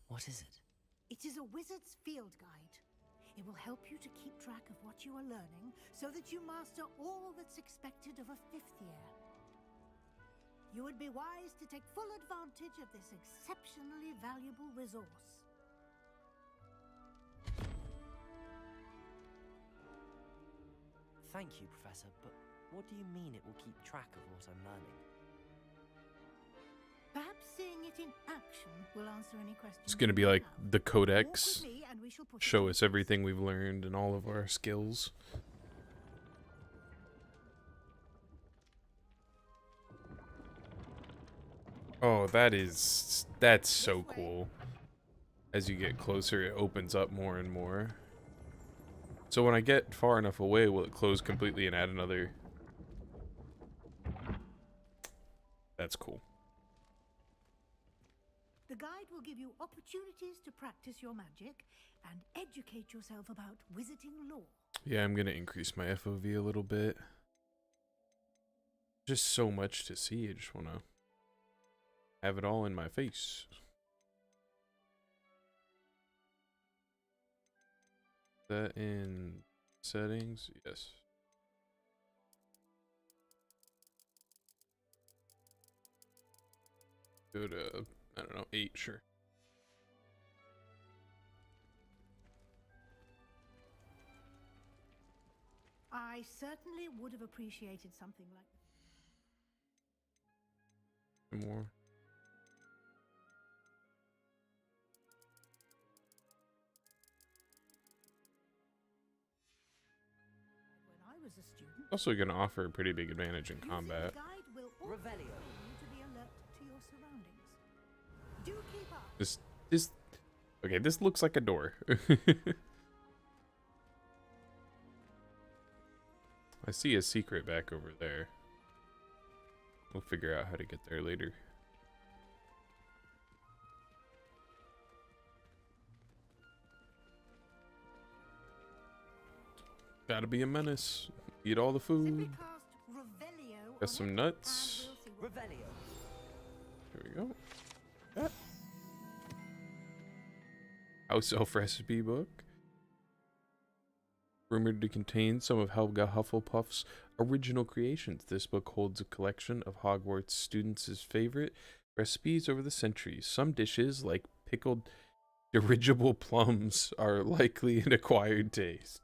What is it? It is a wizard's field guide. It will help you to keep track of what you are learning so that you master all that's expected of a fifth year. You would be wise to take full advantage of this exceptionally valuable resource. Thank you, Professor, but what do you mean it will keep track of what I'm learning? Perhaps seeing it in action will answer any questions. It's going to be like the codex, Walk with me and we shall put it show in us everything we've learned and all of our skills. Oh, that's so cool. As you get closer, it opens up more and more. So when I get far enough away, will it close completely and add another? That's cool. The guide will give you opportunities to practice your magic and educate yourself about wizarding lore. Yeah, I'm gonna increase my FOV a little bit. Just so much to see, I just wanna have it all in my face. That in settings? Yes. Go to, I don't know, 8, sure. I certainly would have appreciated something like More. when I was a student. Also going to offer a pretty big advantage in combat. The guide will also allow you to be alert to your surroundings. Do keep up. This, okay, this looks like a door. I see a secret back over there. We'll figure out how to get there later. Gotta be a menace. Eat all the food. Got some nuts. Here we go. Yeah. House elf recipe book. Rumored to contain some of Helga Hufflepuff's original creations, this book holds a collection of Hogwarts students' favorite recipes over the centuries. Some dishes, like pickled dirigible plums, are likely an acquired taste.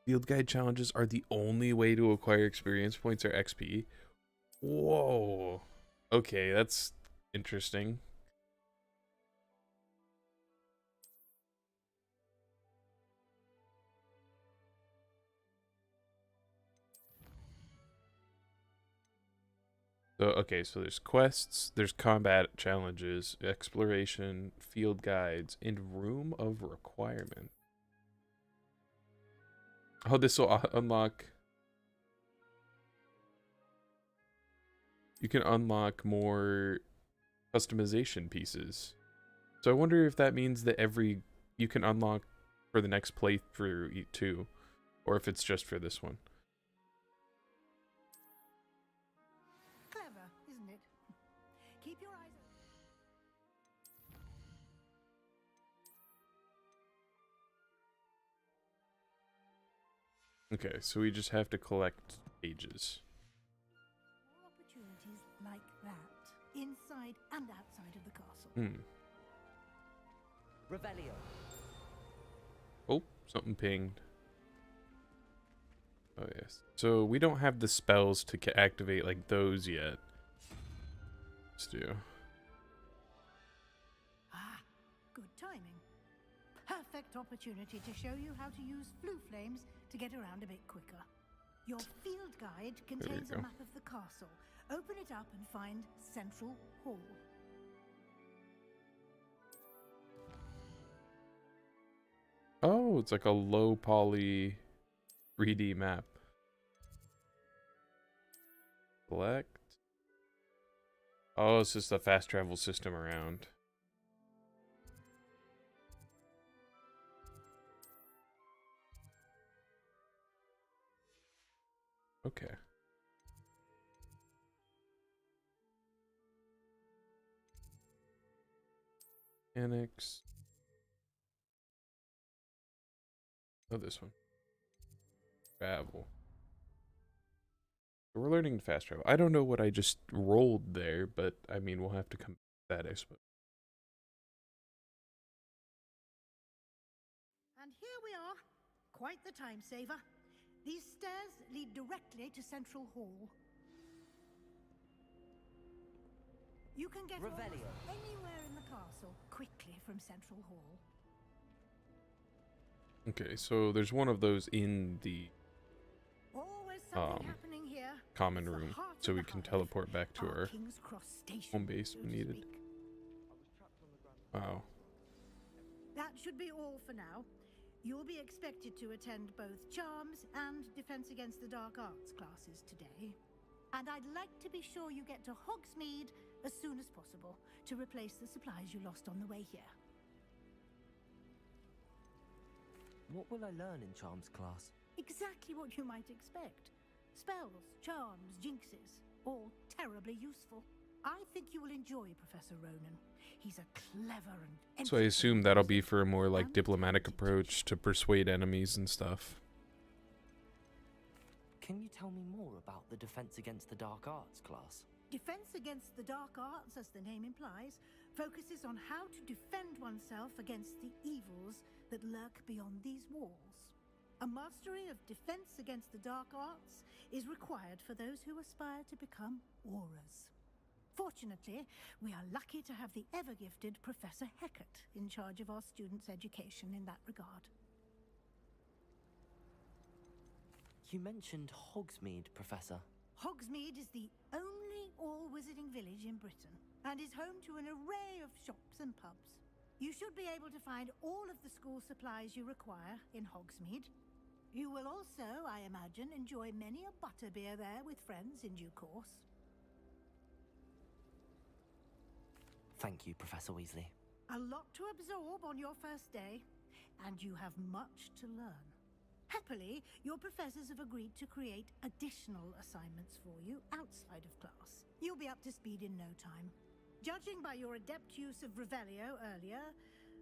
Field guide challenges are the only way to acquire experience points or XP. Whoa. Okay, that's interesting. So, okay, so there's quests, there's combat challenges, exploration, field guides, and room of requirement. Oh, this will unlock... You can unlock more customization pieces. So I wonder if that means that you can unlock for the next playthrough too, or if it's just for this one. Clever, isn't it? Keep your eyes open. Okay, so we just have to collect pages. More opportunities like that, inside and outside of the castle. Hmm. Revelio. Oh, something pinged. Oh, yes. So we don't have the spells to activate like those yet. Let's do. Ah, good timing. Perfect opportunity to show you how to use flue flames to get around a bit quicker. Your field guide contains a go. map of the castle. Open it up and find Central Hall. Oh, it's like a low poly 3D map. Select. Oh, it's just a fast travel system around. Okay. Annex. Oh, this one. Travel. So we're learning to fast travel. I don't know what I just rolled there, but I mean, we'll have to come back to that, I suppose. And here we are. Quite the time saver. These stairs lead directly to Central Hall. You can get almost anywhere in the castle quickly from Central Hall. Okay, so there's one of those in the Always something happening here. common room, so we can teleport back to our King's Cross station, home base when needed. Wow. That should be all for now. You'll be expected to attend both Charms and Defense Against the Dark Arts classes today. And I'd like to be sure you get to Hogsmeade as soon as possible to replace the supplies you lost on the way here. What will I learn in Charms class? Exactly what you might expect. Spells, charms, jinxes, all terribly useful. I think you will enjoy Professor Ronan. He's a clever and... So I assume that'll be for a more like diplomatic approach to persuade enemies and stuff. Can you tell me more about the Defense Against the Dark Arts class? Defense Against the Dark Arts, as the name implies, focuses on how to defend oneself against the evils that lurk beyond these walls. A mastery of Defense Against the Dark Arts is required for those who aspire to become Aurors. Fortunately, we are lucky to have the ever-gifted Professor Hecat in charge of our students' education in that regard. You mentioned Hogsmeade, Professor. Hogsmeade is the only all-wizarding village in Britain and is home to an array of shops and pubs. You should be able to find all of the school supplies you require in Hogsmeade. You will also, I imagine, enjoy many a butterbeer there with friends in due course. Thank you, Professor Weasley. A lot to absorb on your first day, and you have much to learn. Happily, your professors have agreed to create additional assignments for you outside of class. You'll be up to speed in no time. Judging by your adept use of Revelio earlier,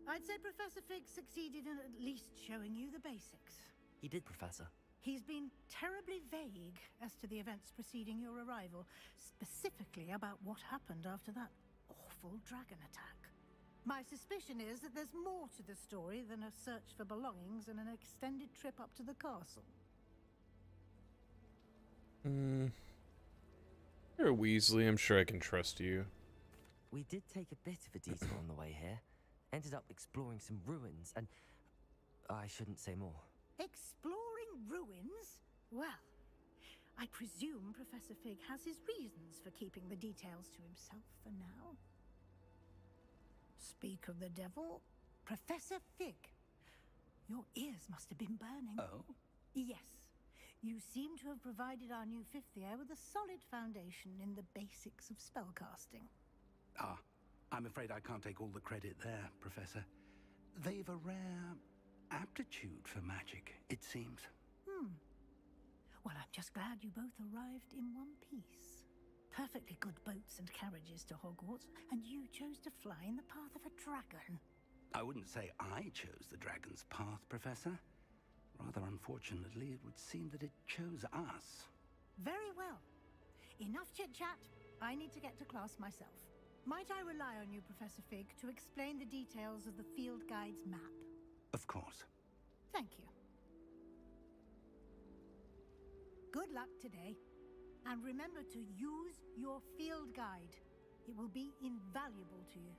I'd say Professor Fig succeeded in at least showing you the basics. He did, Professor. He's been terribly vague as to the events preceding your arrival, specifically about what happened after that awful dragon attack. My suspicion is that there's more to the story than a search for belongings and an extended trip up to the castle. You're a Weasley, I'm sure I can trust you. We did take a bit of a detour on the way here. Ended up exploring some ruins and... I shouldn't say more. Exploring ruins? Well, I presume Professor Fig has his reasons for keeping the details to himself for now. Speak of the devil, Professor Fig. Your ears must have been burning. Oh? Yes. You seem to have provided our new fifth year with a solid foundation in the basics of spellcasting. Ah, I'm afraid I can't take all the credit there, Professor. They've a rare aptitude for magic, it seems. Well, I'm just glad you both arrived in one piece. Perfectly good boats and carriages to Hogwarts, and you chose to fly in the path of a dragon. I wouldn't say I chose the dragon's path, Professor. Rather unfortunately, it would seem that it chose us. Very well. Enough chit-chat. I need to get to class myself. Might I rely on you, Professor Fig, to explain the details of the field guide's map? Of course. Thank you. Good luck today. And remember to use your field guide. It will be invaluable to you.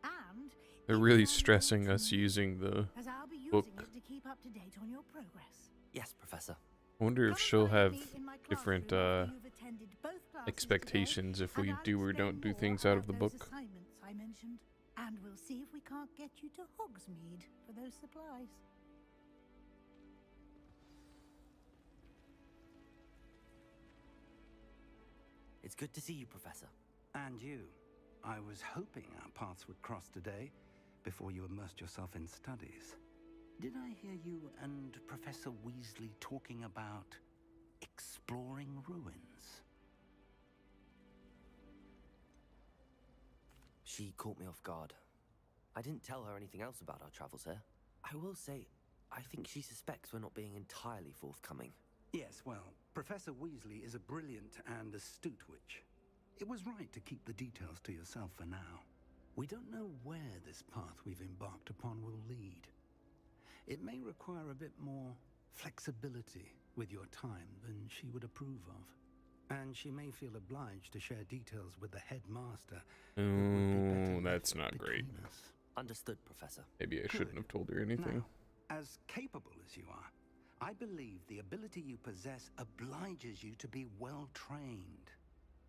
And They're really stressing us using the as I'll be using book. it to keep up to date on your progress. Yes, Professor. I wonder if she'll have different expectations if we do or don't do things out of the book. Assignments I mentioned, and we'll see if we can't get you to Hogsmeade for those supplies. It's good to see you, Professor. And you. I was hoping our paths would cross today, before you immersed yourself in studies. Did I hear you and Professor Weasley talking about exploring ruins? She caught me off guard. I didn't tell her anything else about our travels here. I will say, I think she suspects we're not being entirely forthcoming. Yes, well, Professor Weasley is a brilliant and astute witch. It was right to keep the details to yourself for now. We don't know where this path we've embarked upon will lead. It may require a bit more flexibility with your time than she would approve of. And she may feel obliged to share details with the headmaster. Oh, that's not great. Understood, Professor. Maybe I shouldn't have told her anything. Now, as capable as you are, I believe the ability you possess obliges you to be well trained.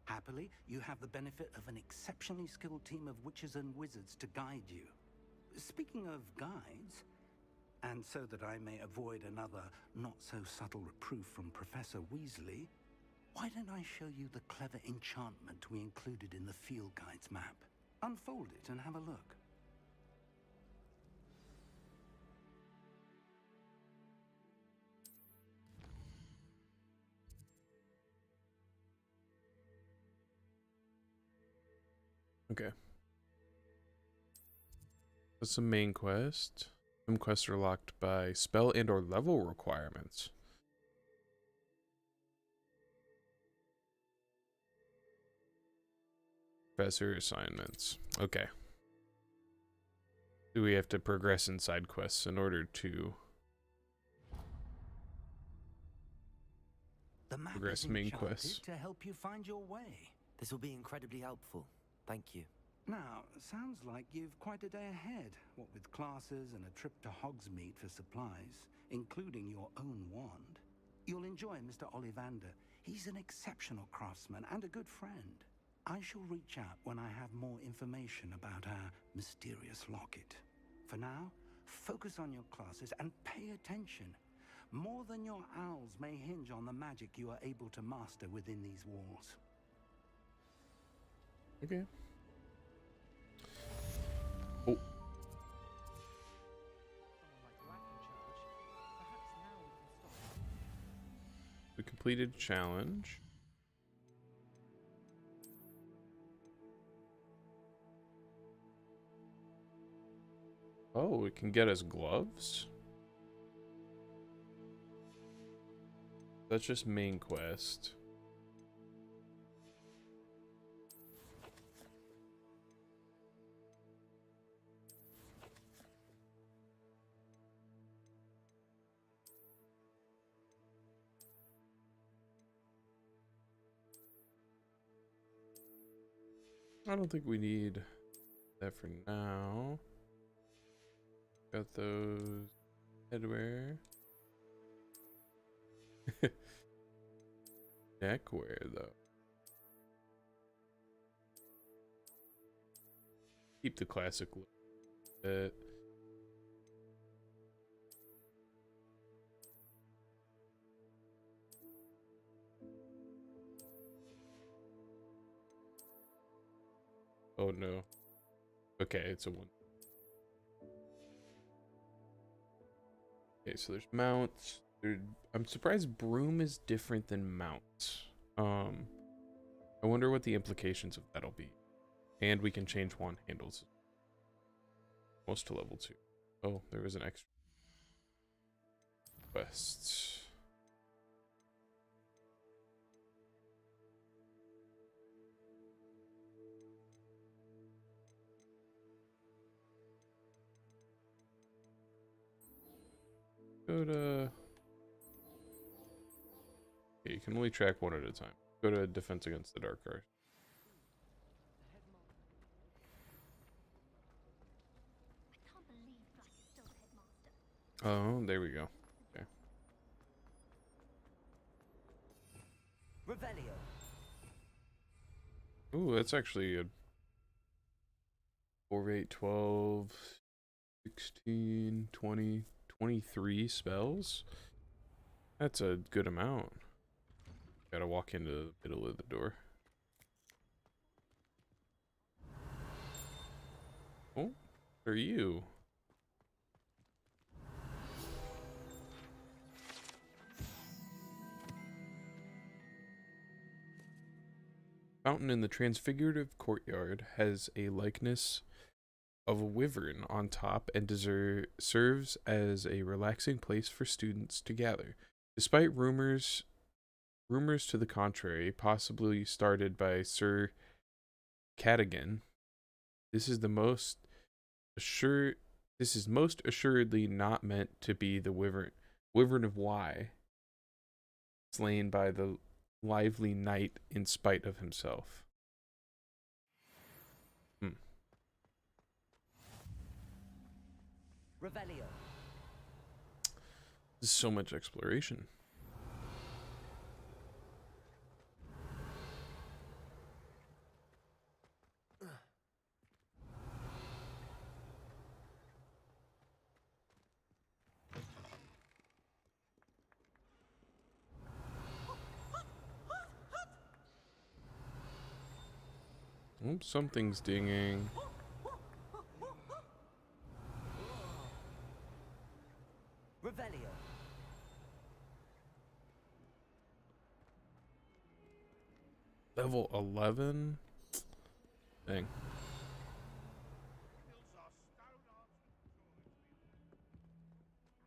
Happily, you have the benefit of an exceptionally skilled team of witches and wizards to guide you. Speaking of guides, and so that I may avoid another not-so-subtle reproof from Professor Weasley, why don't I show you the clever enchantment we included in the field guide's map? Unfold it and have a look. Okay. That's the main quest. Some quests are locked by spell and or level requirements. Professor assignments. Okay. Do we have to progress in side quests in order to progress main quests? To help you find your way. This will be incredibly helpful. Thank you. Now, sounds like you've quite a day ahead, what with classes and a trip to Hogsmeade for supplies, including your own wand. You'll enjoy Mr. Ollivander. He's an exceptional craftsman and a good friend. I shall reach out when I have more information about our mysterious locket. For now, focus on your classes and pay attention. More than your owls may hinge on the magic you are able to master within these walls. Okay. Oh. We completed challenge. Oh, it can get us gloves? That's just main quest. I don't think we need that for now. Got those headwear. Neckwear though. Keep the classic look. Oh no. Okay, it's a one. Okay, so there's mounts. I'm surprised broom is different than mounts. I wonder what the implications of that'll be. And we can change wand handles. Almost to level 2. Oh, there was an extra quest. Go to... Okay, you can only track one at a time. Go to defense against the dark arts. Oh, there we go. Okay. Revelio. Ooh, that's actually a 4, 8, 12, 16, 20, 23 spells. That's a good amount. Gotta walk into the middle of the door. Oh, are you? Fountain in the Transfigurative Courtyard has a likeness of a wyvern on top and serves as a relaxing place for students to gather. Despite rumors to the contrary, possibly started by Sir Cadogan, this is most assuredly not meant to be the wyvern of Wye, slain by the lively knight in spite of himself. Revelio. There's so much exploration. Oh, something's dinging. Revelio. Level 11? Dang.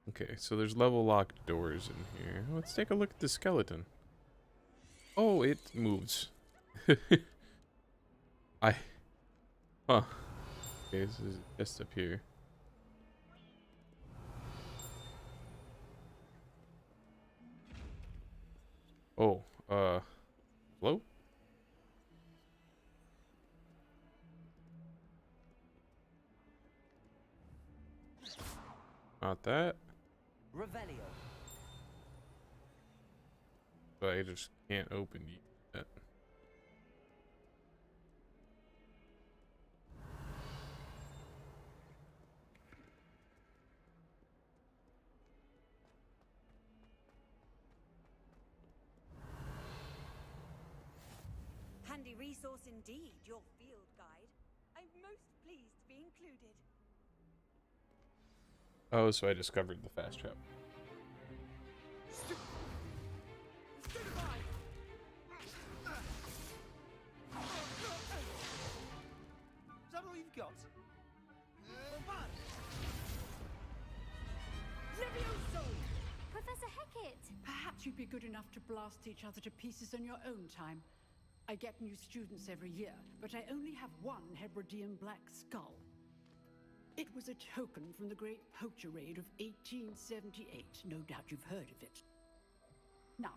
Okay, so there's level locked doors in here. Let's take a look at the skeleton. Oh, it moves. Huh. Okay, this is just up here. Oh, float? Not that. Revelio. But I just can't open yet. Handy resource indeed, your field guide. I'm most pleased to be included. Oh, so I discovered the fast trap. Is that all you've got? Levioso! Professor Hecat! Perhaps you'd be good enough to blast each other to pieces on your own time. I get new students every year, but I only have one Hebridean black skull. It was a token from the Great Poacher Raid of 1878. No doubt you've heard of it. Now,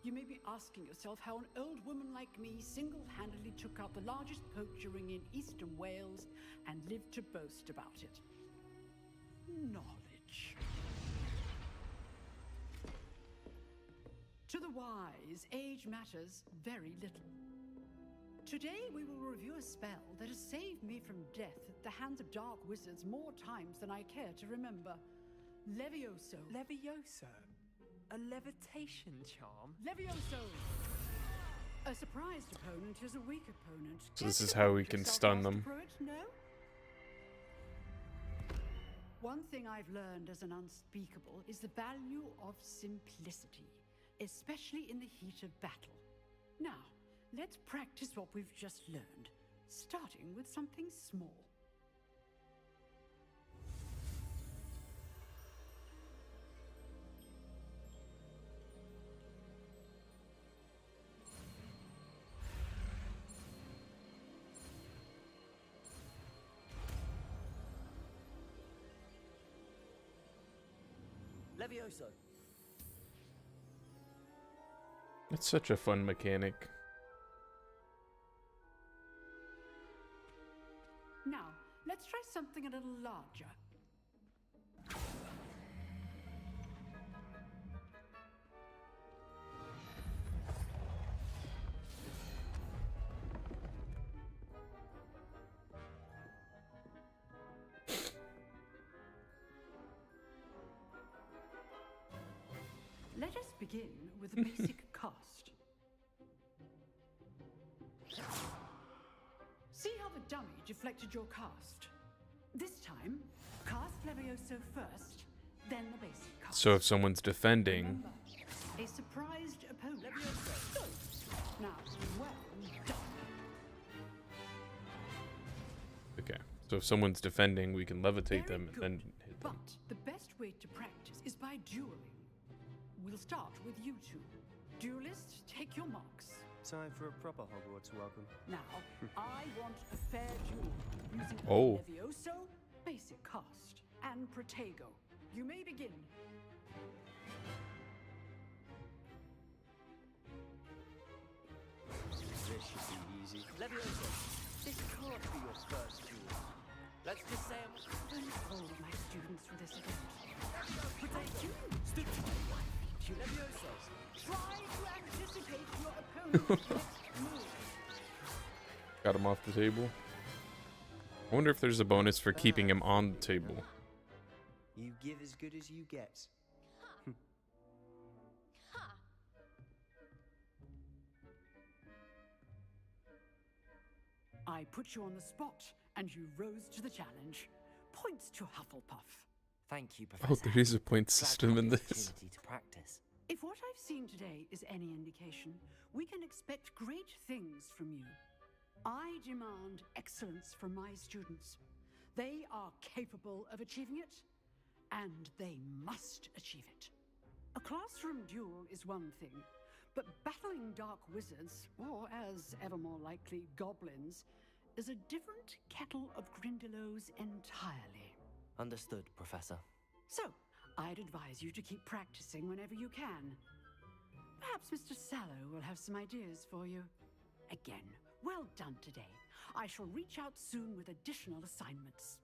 you may be asking yourself how an old woman like me single-handedly took out the largest poacher ring in eastern Wales and lived to boast about it. Knowledge. To the wise, age matters very little. Today we will review a spell that has saved me from death at the hands of dark wizards more times than I care to remember. Levioso. Levioso? A levitation charm? Levioso! A surprised opponent is a weak opponent. So this is how we can stun them. No? One thing I've learned as an unspeakable is the value of simplicity, especially in the heat of battle. Now, let's practice what we've just learned, starting with something small. Levioso. It's such a fun mechanic. Now, let's try something a little larger. Let us begin with a basic cast. See how the dummy deflected your cast? This time, cast Levioso first, then the basic cast. So if someone's defending... Remember, a surprised opponent. Levioso. Now, well done. Okay, So if someone's defending, we can levitate them and then hit them. But the best way to practice is by dueling. We'll start with you two. Duelists, take your marks. Time for a proper Hogwarts welcome. Now, I want a fair duel using Oh. Levioso, basic cast, and Protego. You may begin. This should be easy. Levioso, this can't be your first duel. Let's just say Thank all of my students for this event. Protego, stood tight. Levioso, Try to anticipate your opponent's next move. Got him off the table. I wonder if there's a bonus for keeping him on the table. you give as good as you get. I put you on the spot, and you rose to the challenge. Points to Hufflepuff. Thank you, Oh, Professor. there is a point Glad system we in had the this. opportunity to practice. If what I've seen today is any indication, we can expect great things from you. I demand excellence from my students. They are capable of achieving it, and they must achieve it. A classroom duel is one thing, but battling dark wizards, or as ever more likely, goblins, is a different kettle of Grindylows entirely. Understood, Professor. So, I'd advise you to keep practicing whenever you can. Perhaps Mr. Sallow will have some ideas for you. Again, well done today. I shall reach out soon with additional assignments.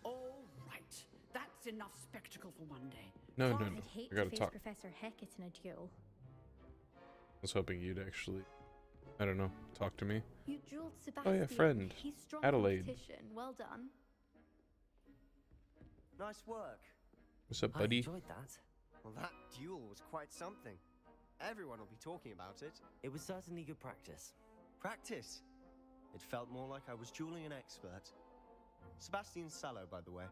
All right, that's enough spectacle for one day. No, no, I'd no. hate I to gotta face talk. Professor Hecat in a duel. I was hoping you'd actually, I don't know, talk to me. You dueled Sebastian. Oh yeah, friend. He's strong Adelaide. competition. Well done. Nice work. What's up, I buddy? enjoyed that. Well, that duel was quite something. Everyone will be talking about it. It was certainly good practice. Practice. It felt more like I was dueling an expert. Sebastian Sallow, by the way,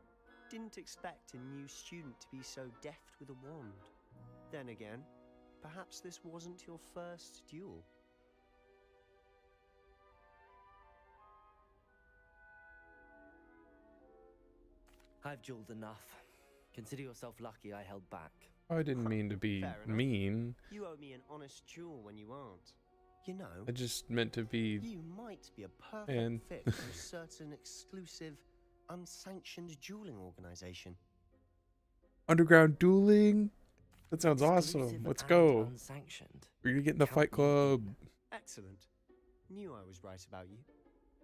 didn't expect a new student to be so deft with a wand. Then again, perhaps this wasn't your first duel. I've dueled enough. Consider yourself lucky I held back. I didn't mean to be Fair enough. mean. You owe me an honest duel when you aren't. You know, I just meant to be. you might be a perfect And- fit for a certain exclusive, unsanctioned dueling organization. Underground dueling? That sounds awesome. Exclusive Let's and go. Unsanctioned. We're gonna get in the Count Fight me Club. in. Excellent. Knew I was right about you.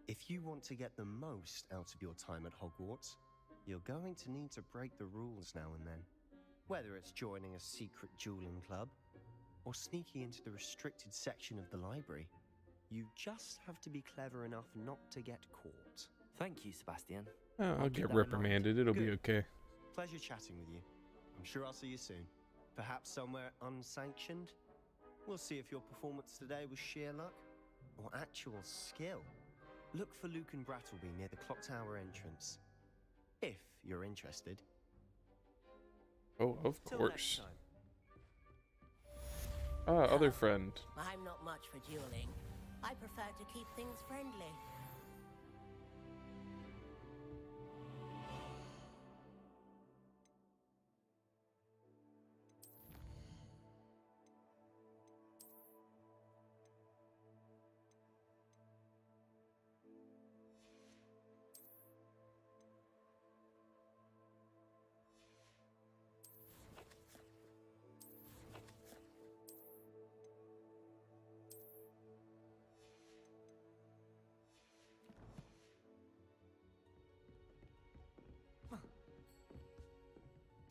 If you want to get the most out of your time at Hogwarts, you're going to need to break the rules now and then. Whether it's joining a secret dueling club, or sneaking into the restricted section of the library, you just have to be clever enough not to get caught. Thank you, Sebastian. I'll keep get that in mind. reprimanded. It'll be Good. okay. Pleasure chatting with you. I'm sure I'll see you soon. Perhaps somewhere unsanctioned? We'll see if your performance today was sheer luck or actual skill. Look for Luke and Brattleby near the clock tower entrance. If you're interested. Oh, of Till course. next time. Other friend. I'm not much for dueling. I prefer to keep things friendly.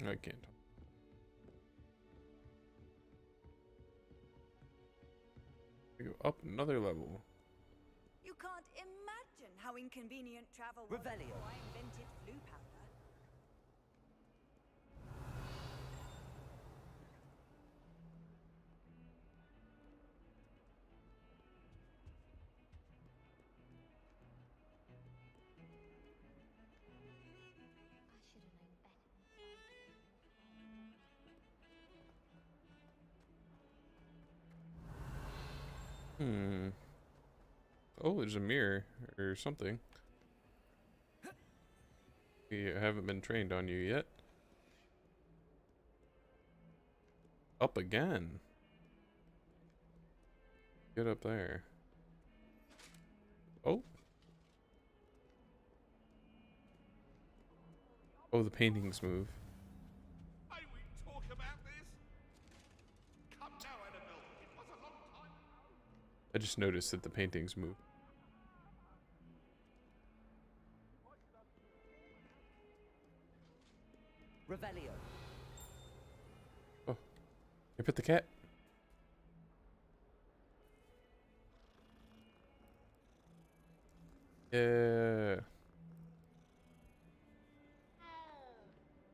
I can't. I go up another level. You can't imagine how inconvenient travel was Revelio. before I invented flu powder. Oh, there's a mirror or something. We haven't been trained on you yet. Up again. Get up there. Oh. Oh, the paintings move. May we talk about this? Come now, Annabelle. It was a long time ago. I just noticed that the paintings move. Revelio. Oh, I put the cat. Yeah.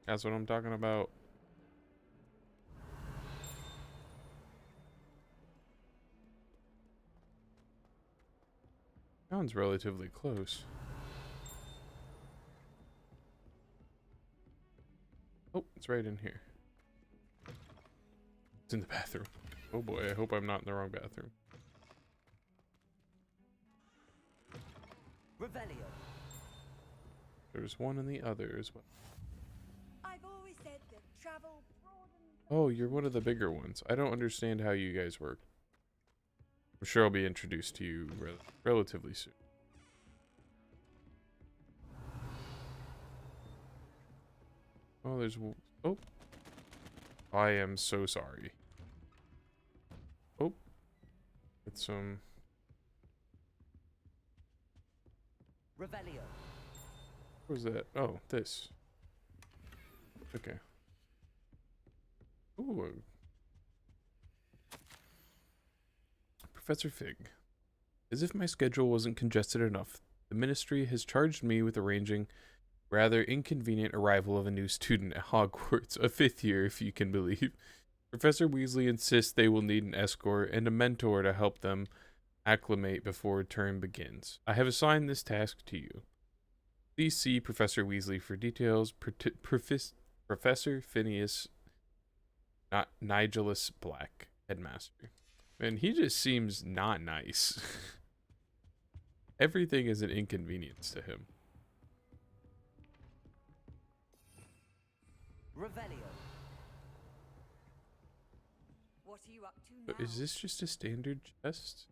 That's what I'm talking about. Sounds relatively close. Oh, it's right in here. It's in the bathroom. Oh boy, I hope I'm not in the wrong bathroom. Revelio. There's one in the other as well. I've always said that travel broadens. Oh, you're one of the bigger ones. I don't understand how you guys work. I'm sure I'll be introduced to you relatively soon. Oh, there's... Oh. I am so sorry. Oh. It's Revelio. What was that? Oh, this. Okay. Ooh. Professor Fig. As if my schedule wasn't congested enough, the ministry has charged me with arranging rather inconvenient arrival of a new student at Hogwarts, a 5th year if you can believe. Professor Weasley insists they will need an escort and a mentor to help them acclimate before term begins. I have assigned this task to you. Please see Professor Weasley for details. Professor Phineas, not Nigelus Black, headmaster. Man, he just seems not nice. Everything is an inconvenience to him. Revelio. What are you up to But now? is this just a standard chest?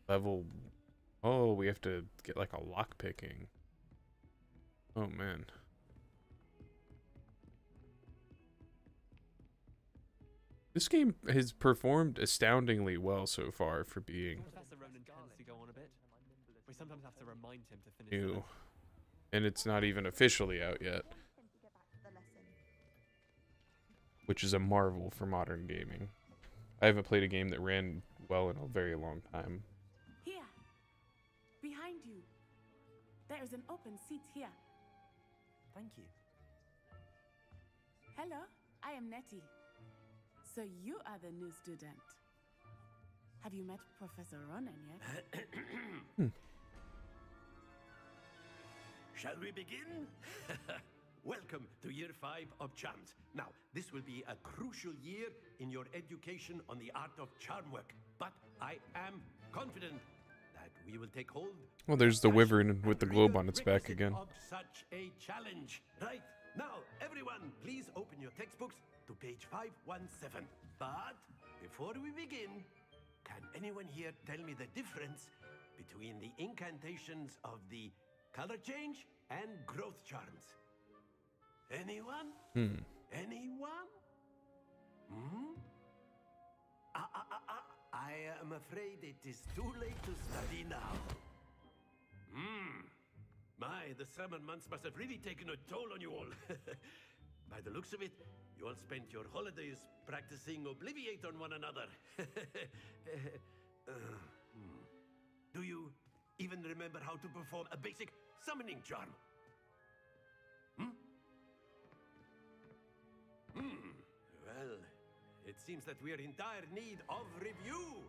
Level... Oh, we have to get like a lock picking. Oh man. This game has performed astoundingly well so far for being Professor Ronan tends to go on a bit. We sometimes have to remind him to finish new. And it's not even officially out yet. Which is a marvel for modern gaming. I haven't played a game that ran well in a very long time. Here, behind you. There is an open seat here. Thank you. Hello, I am Nettie. So you are the new student. Have you met Professor Ronan yet? Shall we begin? Welcome to year 5 of charms. Now, this will be a crucial year in your education on the art of charm work, but I am confident that we will take hold. Well, there's the wyvern with the globe on its back again. Of such a challenge. Right, now, everyone, please open your textbooks to page 517. But before we begin, can anyone here tell me the difference between the incantations of the color change and growth charms? Anyone? Anyone? I am afraid it is too late to study now. My, the summer months must have really taken a toll on you all. By the looks of it, you all spent your holidays practicing Obliviate on one another. Do you even remember how to perform a basic summoning charm? Well, it seems that we are in dire need of review.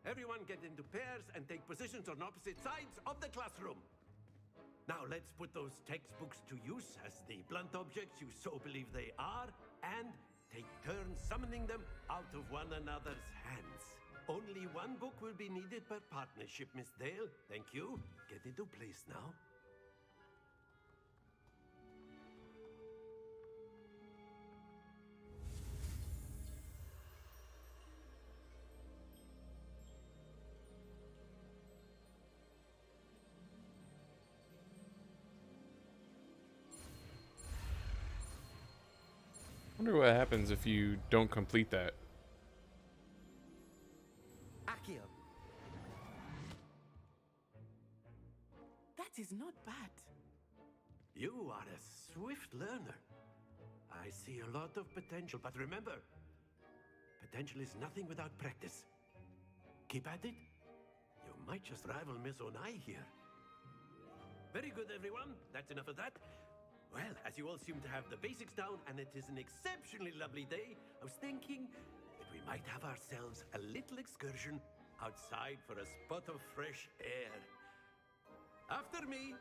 Everyone get into pairs and take positions on opposite sides of the classroom. Now let's put those textbooks to use as the blunt objects you so believe they are, and take turns summoning them out of one another's hands. Only one book will be needed per partnership, Miss Dale. Thank you. Get into place now. I wonder what happens if you don't complete that. Akio. That is not bad. You are a swift learner. I see a lot of potential, but remember, potential is nothing without practice. Keep at it. You might just rival Miss Onai here. Very good, everyone. That's enough of that. Well, as you all seem to have the basics down, and it is an exceptionally lovely day, I was thinking that we might have ourselves a little excursion outside for a spot of fresh air. After me.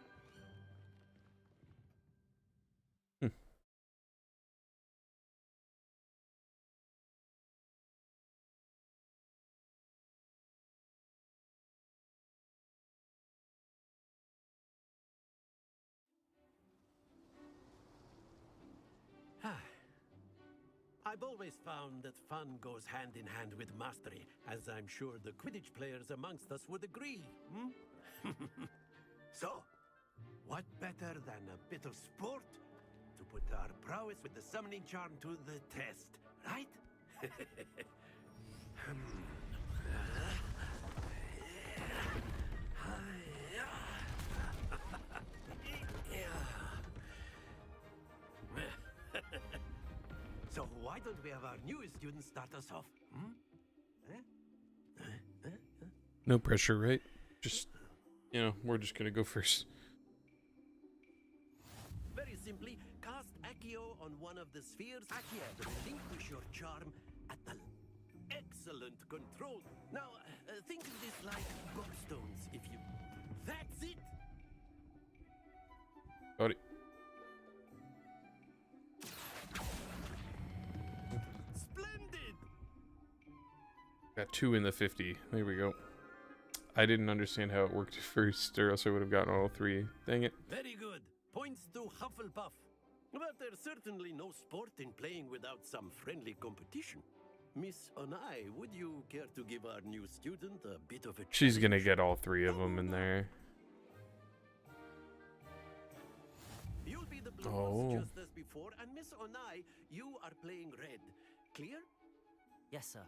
I've always found that fun goes hand in hand with mastery, as I'm sure the Quidditch players amongst us would agree. So, what better than a bit of sport to put our prowess with the summoning charm to the test, right? So why don't we have our newest student start us off? No pressure, right? Just, you know, we're just gonna go first. Very simply, cast Accio on one of the spheres. Accio, relinquish your charm at the excellent control. Now, think of this like gobstones, if you... That's it! Got it. Splendid! Got 2 in the 50. There we go. I didn't understand how it worked first, or else I would have gotten all 3. Dang it. Very good. Points to Hufflepuff. But there's certainly no sport in playing without some friendly competition. Miss Onai, would you care to give our new student a bit of a She's gonna get all 3 of them in there. You'll be the blue ones just as before, and Miss Onai, you are playing red. Clear? Yes, sir.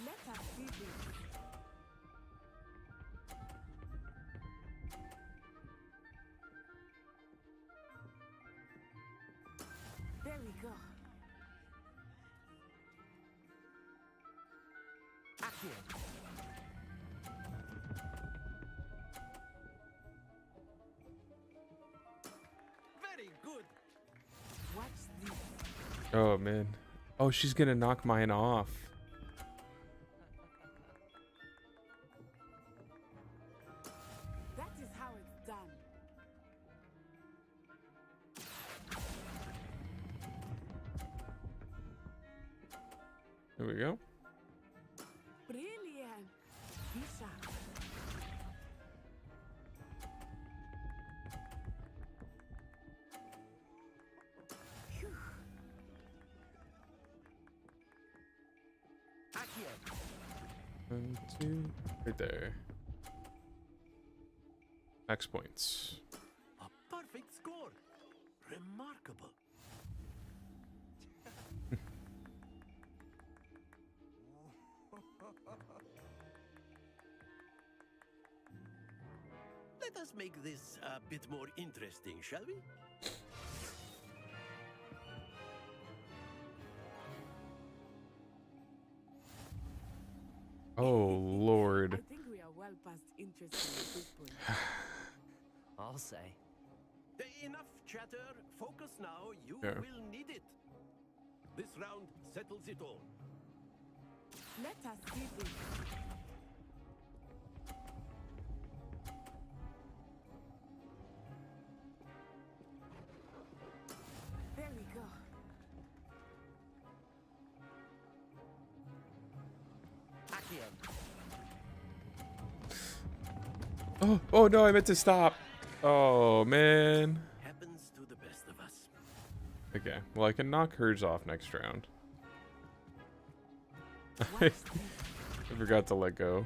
Let us see this. There we go. Accio. Very good. Watch this. Oh, man. Oh, she's gonna knock mine off. That is how it's done. There we go. Brilliant. Be sharp. Phew. Accio. 1, 2, right there. Max points. A perfect score. Remarkable. Let us make this a bit more interesting, shall we? Oh, Lord. I think we are well past interesting at this point. I'll say. Enough chatter. Focus now. You Yeah. will need it. This round settles it all. Let us see this. Oh no, I meant to stop. Oh man. Happens to the best of us. Okay, well I can knock hers off next round. I forgot to let go.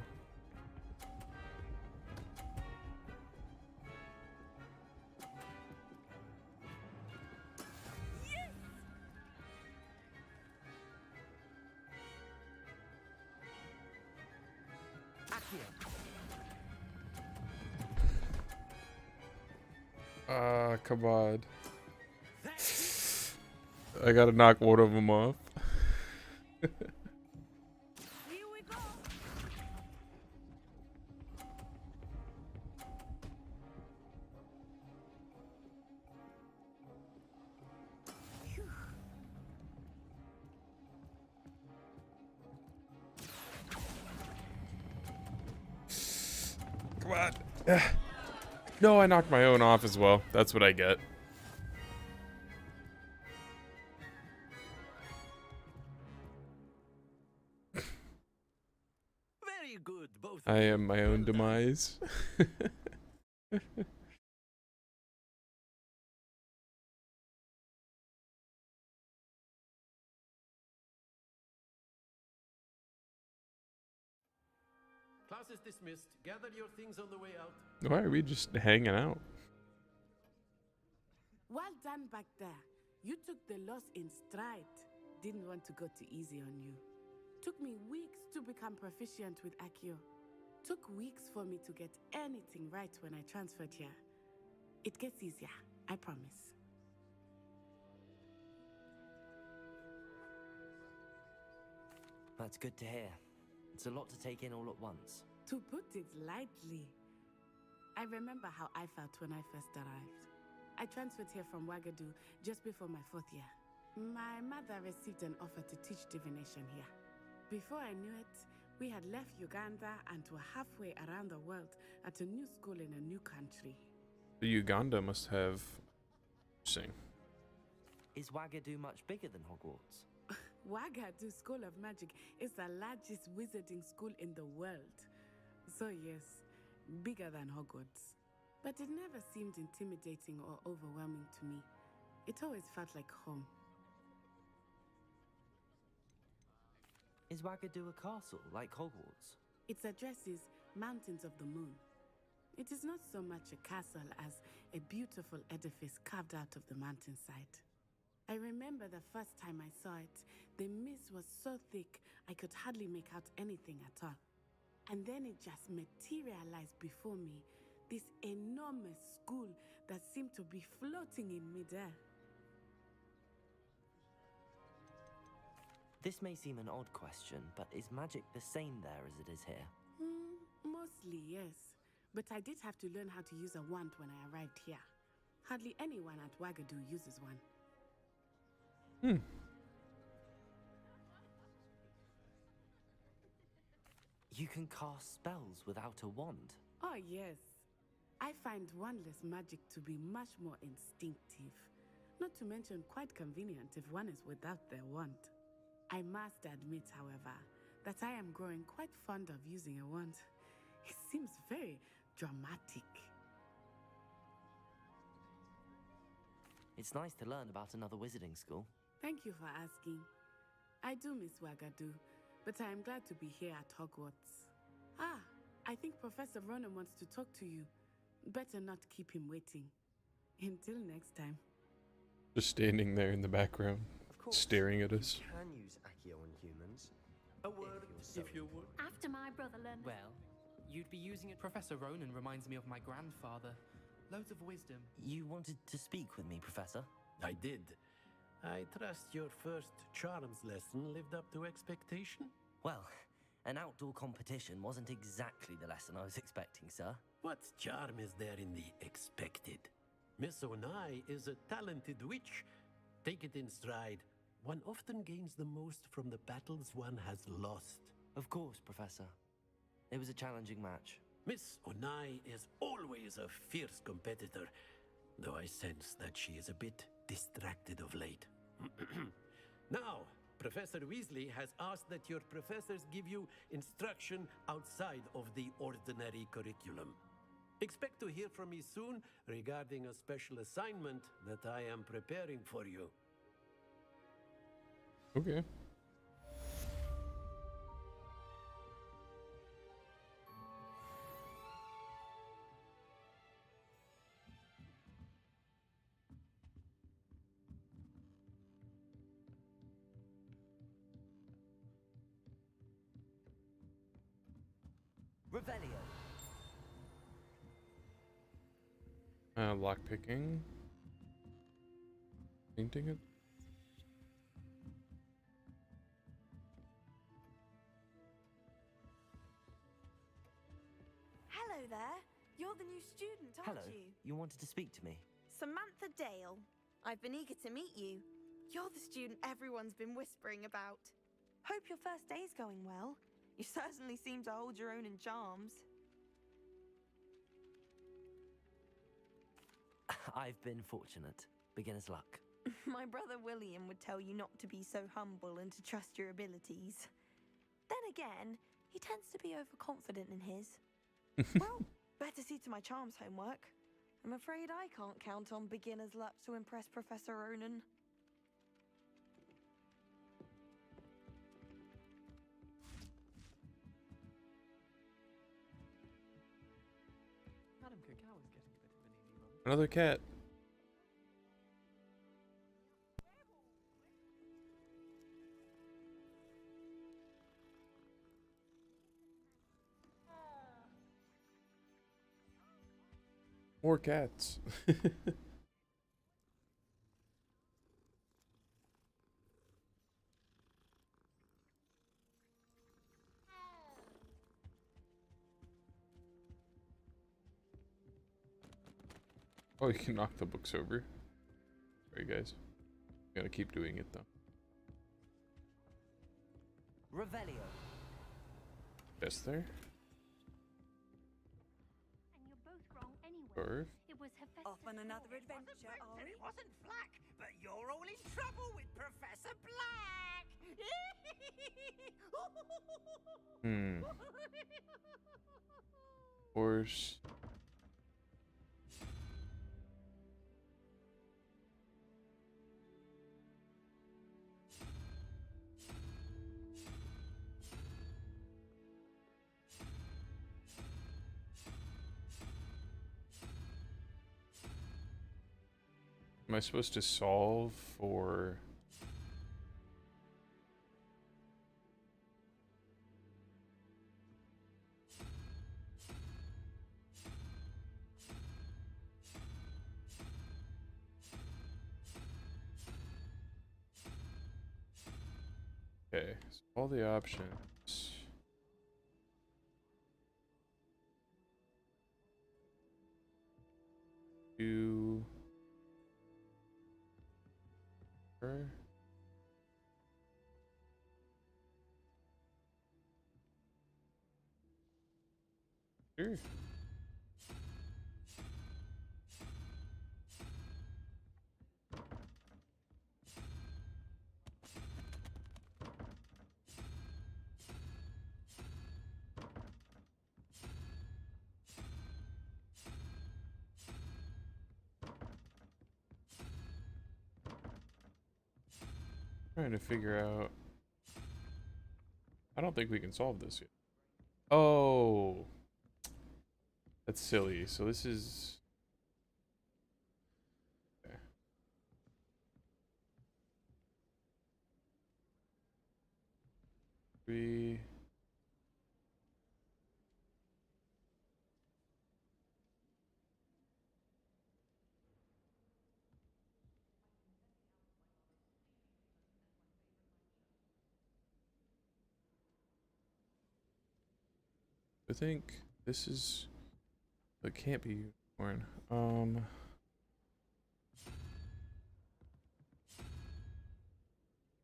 Come on. I gotta knock one of them off. Come on. No, I knocked my own off as well. That's what I get. Very good, both. I am my own demise. Class is dismissed. Gather your things on the way out. Why are we just hanging out? Well done back there. You took the loss in stride. Didn't want to go too easy on you. Took me weeks to become proficient with Accio. Took weeks for me to get anything right when I transferred here. It gets easier, I promise. That's good to hear. It's a lot to take in all at once. To put it lightly, I remember how I felt when I first arrived. I transferred here from Wagadu just before my 4th year. My mother received an offer to teach divination here. Before I knew it, we had left Uganda and were halfway around the world at a new school in a new country. The Uganda must have... Sing. Is Wagadu much bigger than Hogwarts? Wagadu School of Magic is the largest wizarding school in the world. So yes, bigger than Hogwarts. But it never seemed intimidating or overwhelming to me. It always felt like home. Is Wagadu a castle, like Hogwarts? Its address is Mountains of the Moon. It is not so much a castle as a beautiful edifice carved out of the mountainside. I remember the first time I saw it, the mist was so thick I could hardly make out anything at all. And then it just materialized before me, this enormous school that seemed to be floating in midair. This may seem an odd question, but is magic the same there as it is here? Mostly, yes. But I did have to learn how to use a wand when I arrived here. Hardly anyone at Wagadu uses one. You can cast spells without a wand? Oh, yes. I find wandless magic to be much more instinctive. Not to mention quite convenient if one is without their wand. I must admit, however, that I am growing quite fond of using a wand. It seems very dramatic. It's nice to learn about another wizarding school. Thank you for asking. I do miss Wagadu, but I am glad to be here at Hogwarts. I think Professor Ronan wants to talk to you. Better not keep him waiting. Until next time. Just standing there in the background, staring at us. You can use Accio on humans. A word, if you would. After my brother learned. Well, you'd be using it. Professor Ronan reminds me of my grandfather. Loads of wisdom. You wanted to speak with me, Professor? I did. I trust your first charms lesson lived up to expectation? Well, an outdoor competition wasn't exactly the lesson I was expecting, sir. What charm is there in the expected? Miss Onai is a talented witch. Take it in stride. One often gains the most from the battles one has lost. Of course, Professor. It was a challenging match. Miss Onai is always a fierce competitor, though I sense that she is a bit distracted of late. Now, Professor Weasley has asked that your professors give you instruction outside of the ordinary curriculum. Expect to hear from me soon regarding a special assignment that I am preparing for you. Okay. Revelio. Lockpicking. Painting it. Hello there. You're the new student, aren't Hello. you? You wanted to speak to me? Samantha Dale. I've been eager to meet you. You're the student everyone's been whispering about. Hope your first day's going well. You certainly seem to hold your own in charms. I've been fortunate. Beginner's luck. My brother William would tell you not to be so humble and to trust your abilities. Then again, he tends to be overconfident in his. Well, better see to my charms homework. I'm afraid I can't count on beginner's luck to impress Professor Ronan. Madam Cacao is getting a bit of an easy run. Another cat. More cats. Oh, you can knock the books over. Sorry, guys. Gotta keep doing it though. Revelio. Yes, there. Sure. Off on another adventure, are we? It wasn't Flack, but you're all in trouble with Professor Black. Horse. Am I supposed to solve for... Okay, so all the options. Do... Sure. Trying to figure out. I don't think we can solve this yet. Oh, that's silly. So this is. Okay. We. I think this is. It can't be unicorn.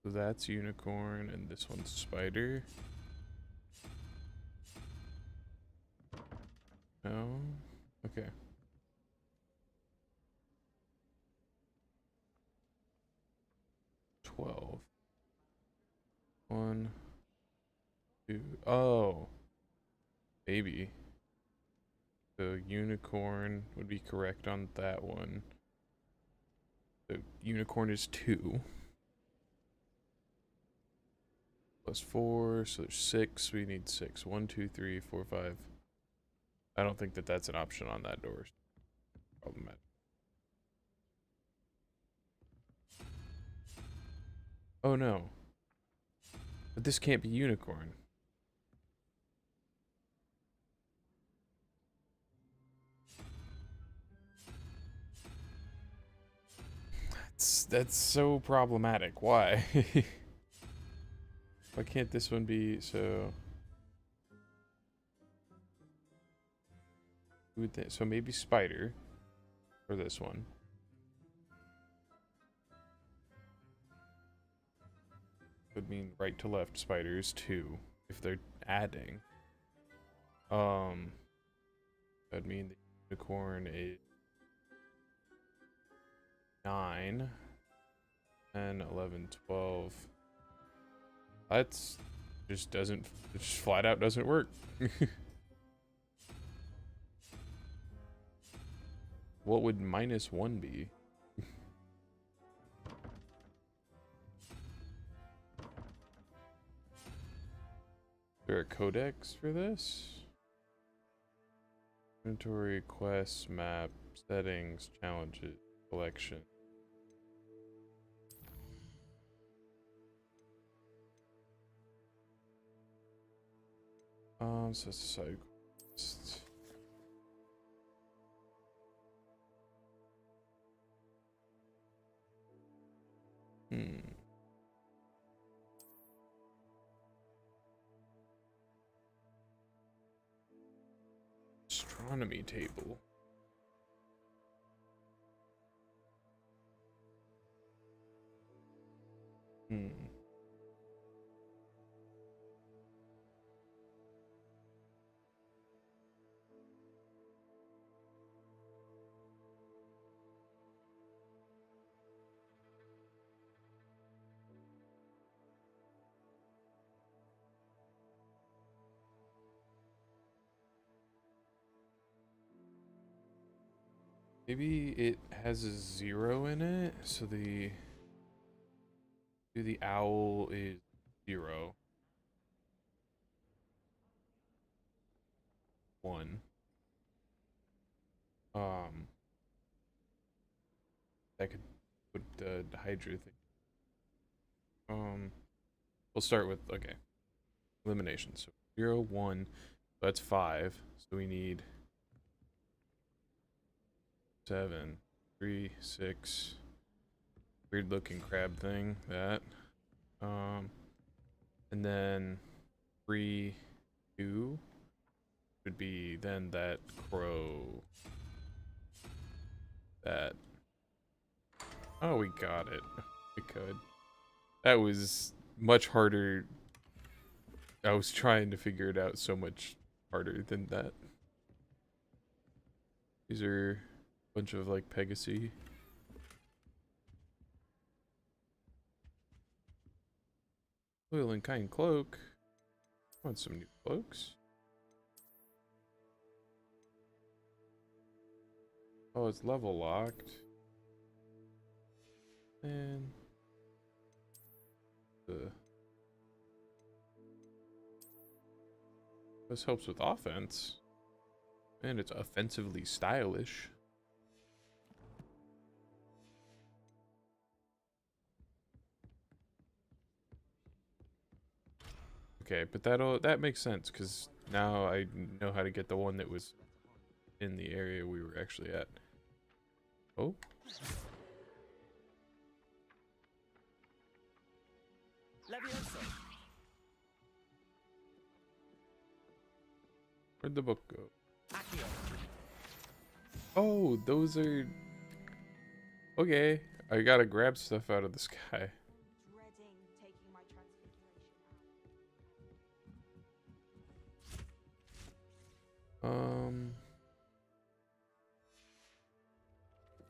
So that's unicorn, and this one's spider. No. Okay. $12. 1, 2. Oh, maybe. So unicorn would be correct on that one. So unicorn is 2. Plus 4, so there's 6. We need 6. 1, 2, 3, 4, 5. I don't think that that's an option on that door. Problematic. Oh no. But this can't be unicorn. That's so problematic. Why? Why can't this one be so? So maybe spider for this one. Would mean right to left spiders too if they're adding. That'd mean the unicorn is 9, 10, 11, 12. That's just doesn't, it just flat out doesn't work. What would -1 be? Is there a codex for this? Inventory, quests, map, settings, challenges, collection. So it's a side quest. Astronomy table. Maybe it has a 0 in it, so the owl is 0. 1. That could put the Hydra thing. We'll start with, okay, elimination. So 0, 1, that's 5. So we need 7, 3, 6. Weird looking crab thing, that. And then 3, 2 would be then that crow. That. Oh, we got it. We could. That was much harder. I was trying to figure it out so much harder than that. These are a bunch of like Pegasi. Loyal and kind cloak. I want some new cloaks. Oh, it's level locked. And this helps with offense. And it's offensively stylish. Okay, but that makes sense because now I know how to get the one that was in the area we were actually at. Oh. Where'd the book go? Oh, those are... Okay, I gotta grab stuff out of the sky.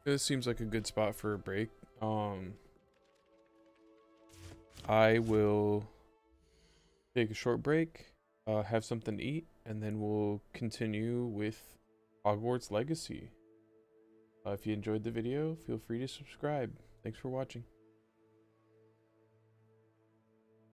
This seems like a good spot for a break. I will take a short break, have something to eat, and then we'll continue with Hogwarts Legacy. If you enjoyed the video, feel free to subscribe. Thanks for watching.